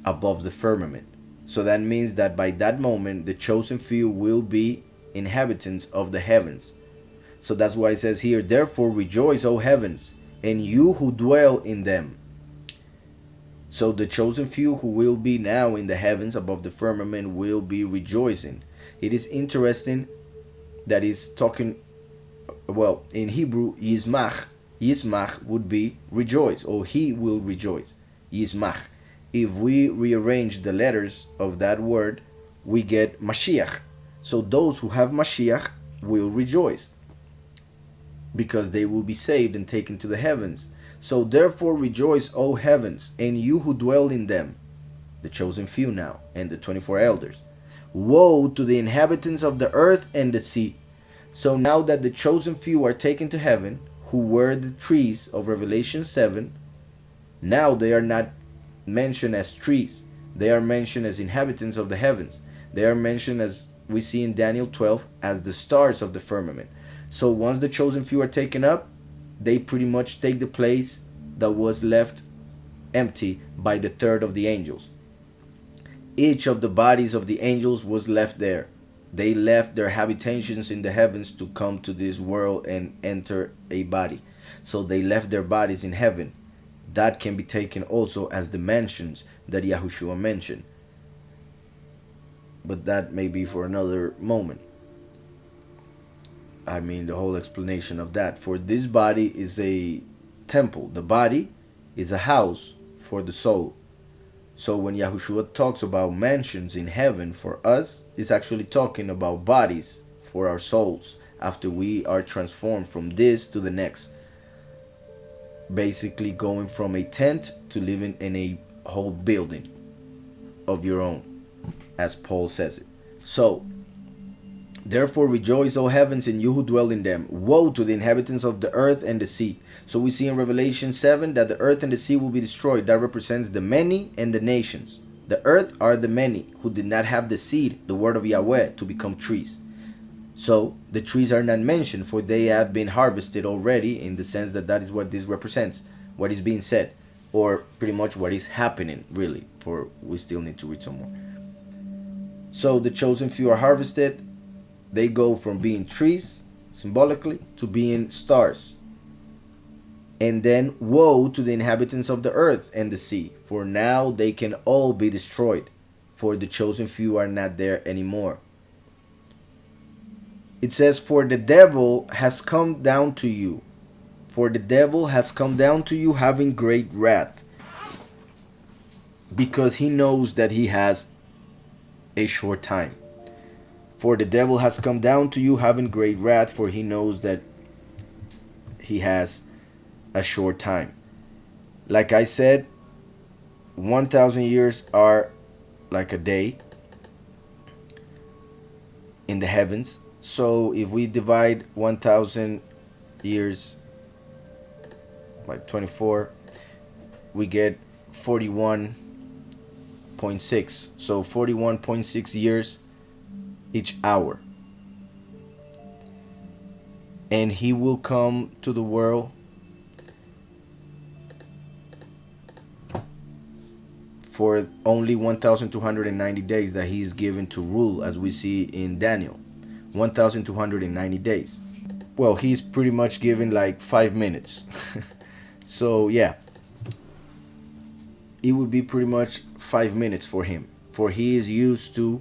above the firmament. So that means that by that moment, the chosen few will be inhabitants of the heavens. So that's why it says here, therefore rejoice, O heavens, and you who dwell in them. So the chosen few who will be now in the heavens above the firmament will be rejoicing. It is interesting that he's talking, well, in Hebrew, Yismach. Yismach would be rejoice, or he will rejoice. Yismach. If we rearrange the letters of that word, we get Mashiach. So those who have Mashiach will rejoice because they will be saved and taken to the heavens. So therefore rejoice, O heavens, and you who dwell in them, the chosen few now, and the 24 elders. Woe to the inhabitants of the earth and the sea. So now that the chosen few are taken to heaven, who were the trees of Revelation 7, now they are not mentioned as trees. They are mentioned as inhabitants of the heavens. They are mentioned, as we see in Daniel 12, as the stars of the firmament. So once the chosen few are taken up, they pretty much take the place that was left empty by the third of the angels. Each of the bodies of the angels was left there. They left their habitations in the heavens to come to this world and enter a body. So they left their bodies in heaven. That can be taken also as the mansions that Yahushua mentioned. But that may be for another moment. I mean, the whole explanation of that. For this body is a temple. The body is a house for the soul. So when Yahushua talks about mansions in heaven for us, he's actually talking about bodies for our souls after we are transformed from this to the next. Basically going from a tent to living in a whole building of your own, as Paul says it. So, therefore rejoice, O heavens, and you who dwell in them. Woe to the inhabitants of the earth and the sea. So we see in Revelation 7 that the earth and the sea will be destroyed. That represents the many and the nations. The earth are the many who did not have the seed, the word of Yahweh, to become trees. So the trees are not mentioned, for they have been harvested already, in the sense that that is what this represents, what is being said, or pretty much what is happening, really, for we still need to read some more. So the chosen few are harvested. They go from being trees, symbolically, to being stars. And then woe to the inhabitants of the earth and the sea, for now they can all be destroyed, for the chosen few are not there anymore. It says, for the devil has come down to you. For the devil has come down to you having great wrath, because he knows that he has a short time. For the devil has come down to you having great wrath, for he knows that he has a short time. Like I said, 1,000 years are like a day in the heavens. So if we divide 1,000 years by 24, we get 41 41.6. So 41.6 years each hour. And he will come to the world for only 1,290 days that he is given to rule, as we see in Daniel. 1,290 days. Well, he's pretty much given like 5 minutes. So yeah, it would be pretty much 5 minutes for him, for he is used to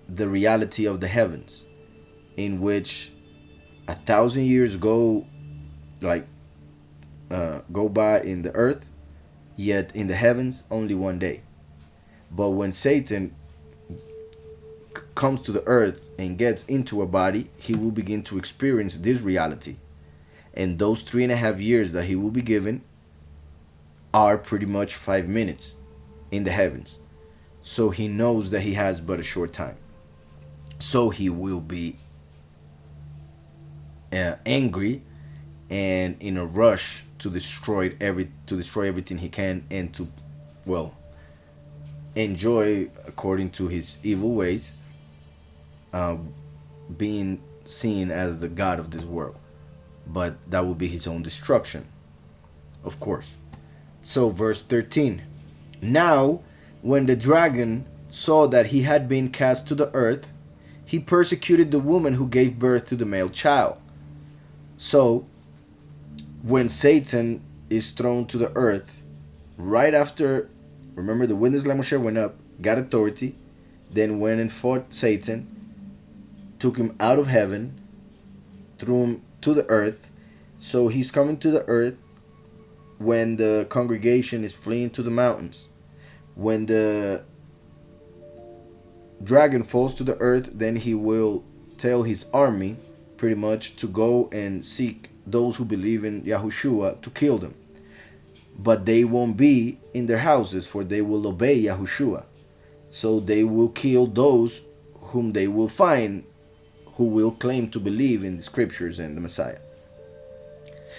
the reality of the heavens, in which 1,000 years go by in the earth, yet in the heavens only 1 day. But when Satan comes to the earth and gets into a body, he will begin to experience this reality. And those 3.5 years that he will be given are pretty much 5 minutes in the heavens. So he knows that he has but a short time. So he will be angry and in a rush to destroy everything he can, and to, well, enjoy according to his evil ways, being seen as the god of this world. But that will be his own destruction, of course. So verse 13. Now when the dragon saw that he had been cast to the earth, he persecuted the woman who gave birth to the male child. So when Satan is thrown to the earth, right after, remember, the witness like Moshe went up, got authority, then went and fought Satan, took him out of heaven, threw him to the earth. So he's coming to the earth when the congregation is fleeing to the mountains. When the dragon falls to the earth, then he will tell his army pretty much to go and seek those who believe in Yahushua to kill them. But they won't be in their houses, for they will obey Yahushua. So they will kill those whom they will find who will claim to believe in the scriptures and the Messiah.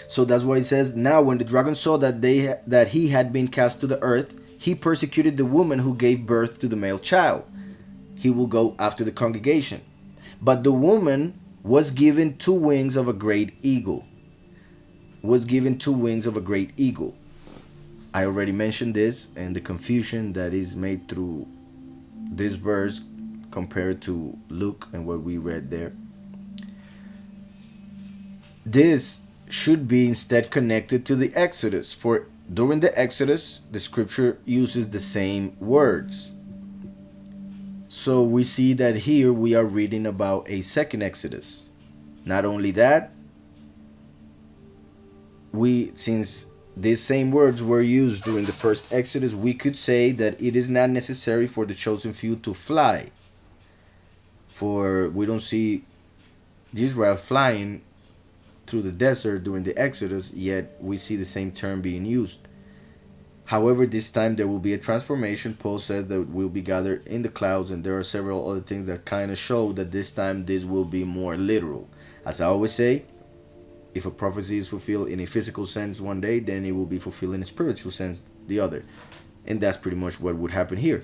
So that's why it says, now when the dragon saw that he had been cast to the earth, he persecuted the woman who gave birth to the male child. He will go after the congregation. But the woman was given 2 wings of a great eagle. Was given 2 wings of a great eagle. I already mentioned this, and the confusion that is made through this verse compared to Luke and what we read there. This should be instead connected to the Exodus, for during the Exodus, the scripture uses the same words. So we see that here we are reading about a second Exodus. Not only that, since these same words were used during the first Exodus, we could say that it is not necessary for the chosen few to fly. For we don't see Israel flying through the desert during the Exodus, yet we see the same term being used. However, this time there will be a transformation. Paul says that we'll be gathered in the clouds, and there are several other things that kind of show that this time this will be more literal. As I always say, if a prophecy is fulfilled in a physical sense one day, then it will be fulfilled in a spiritual sense the other. And that's pretty much what would happen here.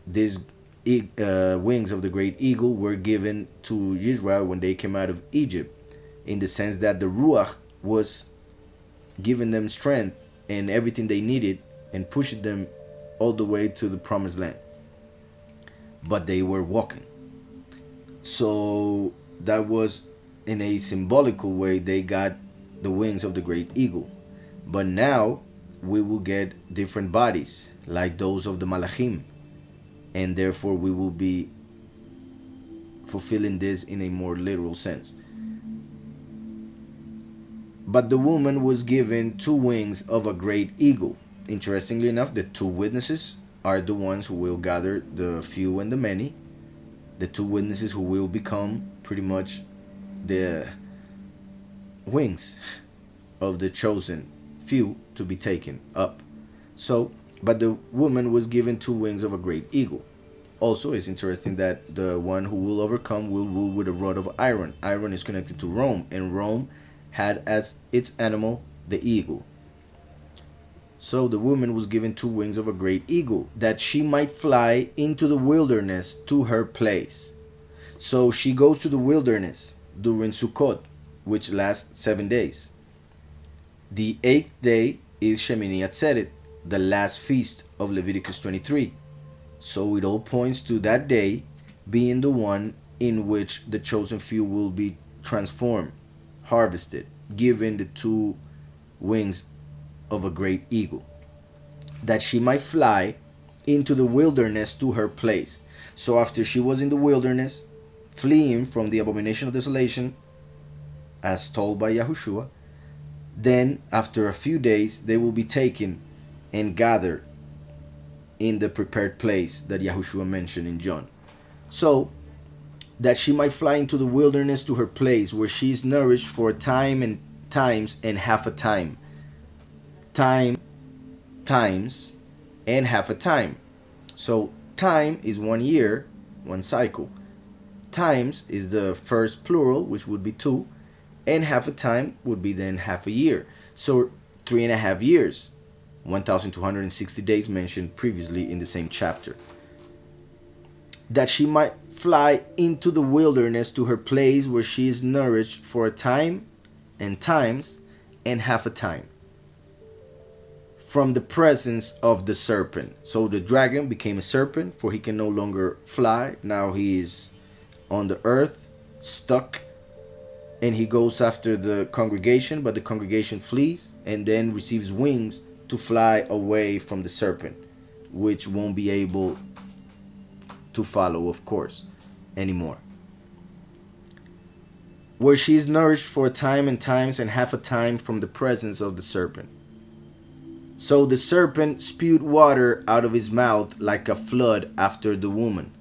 These wings of the great eagle were given to Israel when they came out of Egypt, in the sense that the Ruach was giving them strength and everything they needed and pushed them all the way to the promised land. But they were walking. So that was, in a symbolical way, they got the wings of the great eagle. But now we will get different bodies like those of the Malachim, and therefore we will be fulfilling this in a more literal sense. But the woman was given 2 wings of a great eagle. Interestingly enough, the 2 witnesses are the ones who will gather the few and the many. The 2 witnesses who will become pretty much the wings of the chosen few to be taken up. So, but the woman was given 2 wings of a great eagle. Also, it's interesting that the one who will overcome will rule with a rod of iron. Iron is connected to Rome, and Rome had as its animal the eagle. So the woman was given 2 wings of a great eagle, that she might fly into the wilderness to her place. So she goes to the wilderness during Sukkot, which lasts 7 days. The 8th day is Shemini Atzeret, the last feast of Leviticus 23. So it all points to that day being the one in which the chosen few will be transformed, harvested, given the 2 wings of a great eagle, that she might fly into the wilderness to her place. So after she was in the wilderness, fleeing from the abomination of desolation, as told by Yahushua, then after a few days they will be taken and gathered in the prepared place that Yahushua mentioned in John. So that she might fly into the wilderness to her place, where she is nourished for a time and times and half a time. Times and half a time. So time is 1 year, 1 cycle. Times is the first plural, which would be 2, and half a time would be then half a year. So 3.5 years, 1,260 days mentioned previously in the same chapter. That she might fly into the wilderness to her place, where she is nourished for a time and times and half a time, from the presence of the serpent. So the dragon became a serpent, for he can no longer fly. Now he is on the earth, stuck, and he goes after the congregation, but the congregation flees and then receives wings to fly away from the serpent, which won't be able to follow, of course, anymore. Where she is nourished for a time and times and half a time from the presence of the serpent. So the serpent spewed water out of his mouth like a flood after the woman.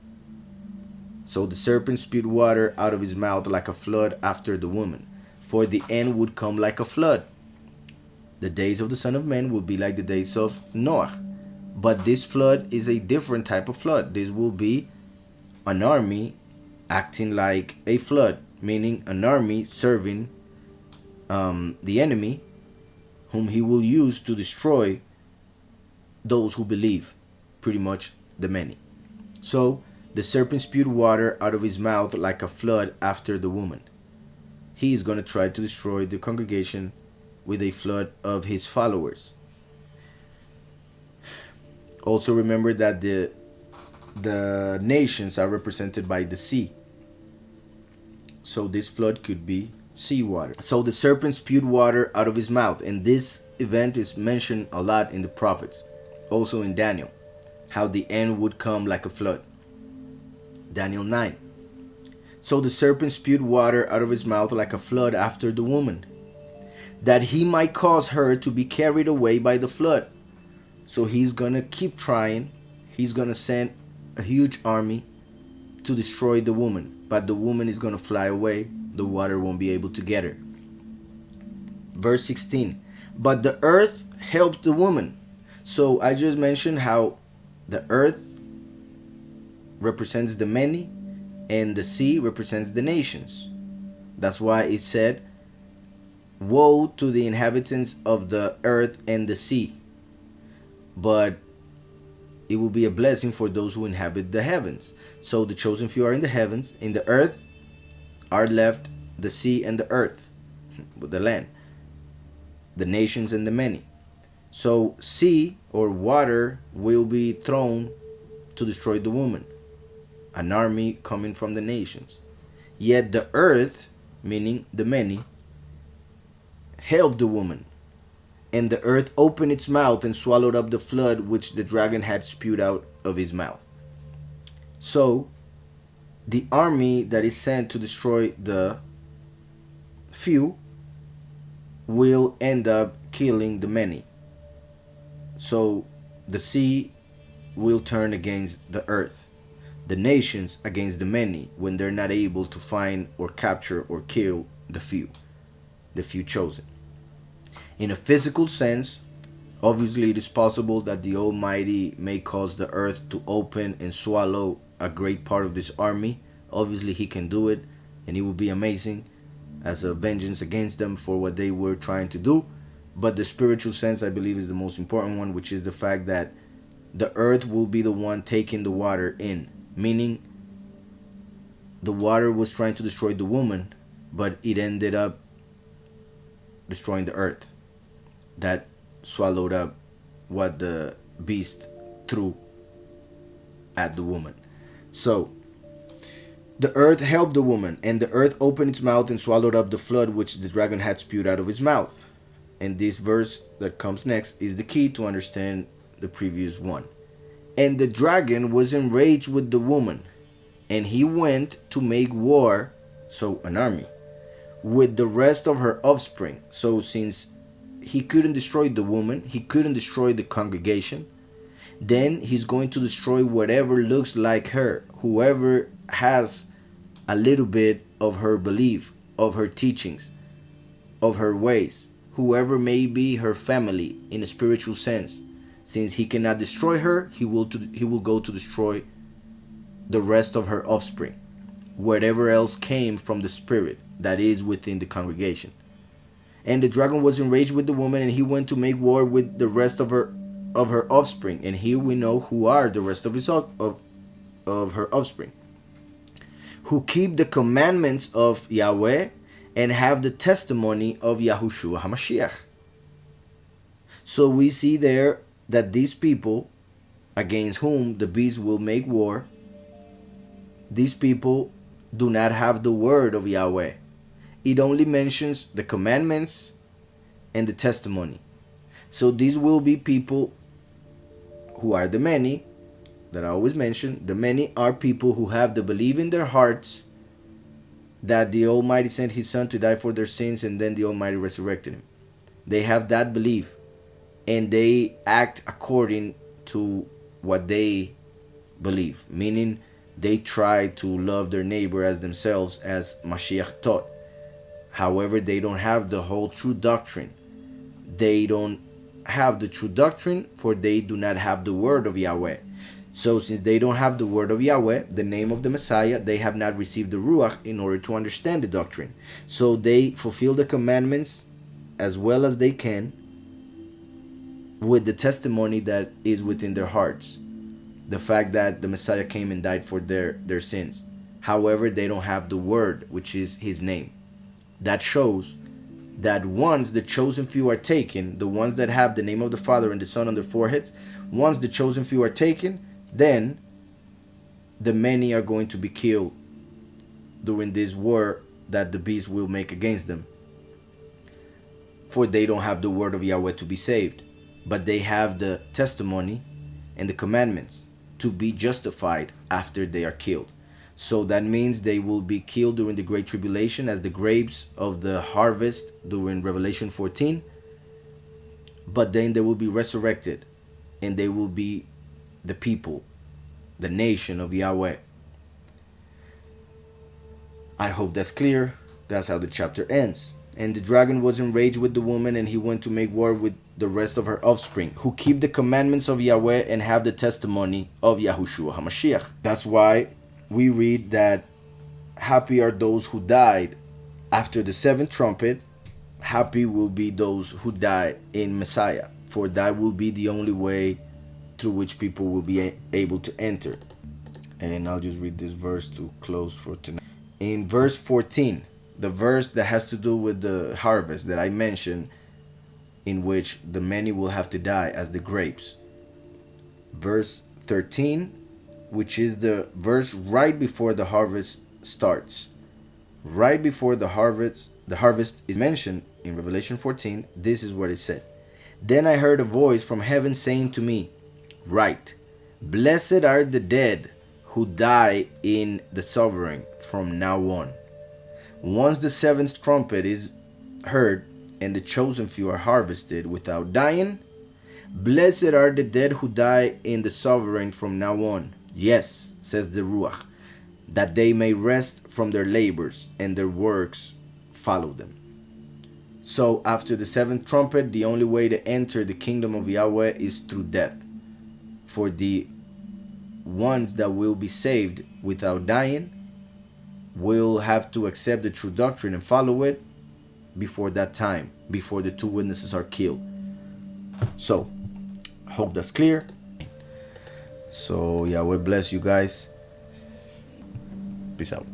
So the serpent spewed water out of his mouth like a flood after the woman, for the end would come like a flood. The days of the Son of Man will be like the days of Noah. But this flood is a different type of flood. This will be an army acting like a flood, meaning an army serving the enemy, whom he will use to destroy those who believe, pretty much the many. So the serpent spewed water out of his mouth like a flood after the woman. He is going to try to destroy the congregation with a flood of his followers. Also remember that the nations are represented by the sea. So this flood could be seawater. So the serpent spewed water out of his mouth, and this event is mentioned a lot in the prophets, also in Daniel, how the end would come like a flood. Daniel 9. So the serpent spewed water out of his mouth like a flood after the woman, that he might cause her to be carried away by the flood. So he's gonna keep trying. He's gonna send a huge army to destroy the woman, but the woman is gonna fly away. The water won't be able to get her. Verse 16. But the earth helped the woman. So I just mentioned how the earth represents the many and the sea represents the nations. That's why it said, woe to the inhabitants of the earth and the sea. But it will be a blessing for those who inhabit the heavens. So the chosen few are in the heavens. In the earth are left the sea and the earth, the land, the nations and the many. So sea or water will be thrown to destroy the woman, an army coming from the nations. Yet the earth, meaning the many, helped the woman, and the earth opened its mouth and swallowed up the flood which the dragon had spewed out of his mouth. So the army that is sent to destroy the few will end up killing the many. So the sea will turn against the earth, the nations against the many, when they're not able to find or capture or kill the few chosen. In a physical sense, obviously it is possible that the Almighty may cause the earth to open and swallow a great part of this army. Obviously he can do it, and it would be amazing as a vengeance against them for what they were trying to do. But the spiritual sense, I believe, is the most important one, which is the fact that the earth will be the one taking the water in. Meaning, the water was trying to destroy the woman, but it ended up destroying the earth. That swallowed up what the beast threw at the woman. So, the earth helped the woman, and the earth opened its mouth and swallowed up the flood which the dragon had spewed out of his mouth. And this verse that comes next is the key to understand the previous one. And the dragon was enraged with the woman, and he went to make war, so an army, with the rest of her offspring. So since he couldn't destroy the woman, he couldn't destroy the congregation, then he's going to destroy whatever looks like her, whoever has a little bit of her belief, of her teachings, of her ways, whoever may be her family in a spiritual sense. Since he cannot destroy her, he will go to destroy the rest of her offspring, whatever else came from the spirit that is within the congregation. And the dragon was enraged with the woman, and he went to make war with the rest of her offspring. And here we know who are the rest of her offspring, who keep the commandments of Yahweh and have the testimony of Yahushua HaMashiach. So we see there that these people against whom the beast will make war, these people do not have the word of Yahweh. It only mentions the commandments and the testimony. So these will be people who are the many that I always mention. The many are people who have the belief in their hearts that the Almighty sent His Son to die for their sins, and then the Almighty resurrected Him. They have that belief, and they act according to what they believe, meaning they try to love their neighbor as themselves, as Mashiach taught. However, they don't have the whole true doctrine. They don't have the true doctrine, for they do not have the word of Yahweh. So since they don't have the word of Yahweh, the name of the Messiah, they have not received the Ruach in order to understand the doctrine. So they fulfill the commandments as well as they can with the testimony that is within their hearts. The fact that the Messiah came and died for their sins. However, they don't have the word, which is His name. That shows that once the chosen few are taken, the ones that have the name of the Father and the Son on their foreheads, once the chosen few are taken, then the many are going to be killed during this war that the beast will make against them. For they don't have the word of Yahweh to be saved, but they have the testimony and the commandments to be justified after they are killed. So that means they will be killed during the Great Tribulation as the grapes of the harvest during Revelation 14. But then they will be resurrected, and they will be the people, the nation of Yahweh. I hope that's clear. That's how the chapter ends. And the dragon was enraged with the woman, and he went to make war with the rest of her offspring, who keep the commandments of Yahweh and have the testimony of Yahushua HaMashiach. That's why we read that happy are those who died after the seventh trumpet. Happy will be those who die in Messiah, for that will be the only way through which people will be able to enter. And I'll just read this verse to close for tonight. In verse 14, the verse that has to do with the harvest that I mentioned, in which the many will have to die as the grapes. Verse 13, which is the verse right before the harvest starts. Right before the harvest is mentioned in Revelation 14, this is what it said. Then I heard a voice from heaven saying to me, "Write, blessed are the dead who die in the sovereign from now on." Once the seventh trumpet is heard and the chosen few are harvested without dying, blessed are the dead who die in the sovereign from now on. Yes, says the Ruach, that they may rest from their labors and their works follow them. So after the seventh trumpet, the only way to enter the kingdom of Yahweh is through death. For the ones that will be saved without dying will have to accept the true doctrine and follow it before that time. before the two witnesses are killed. So, hope that's clear. So, Yahweh bless you guys. Peace out.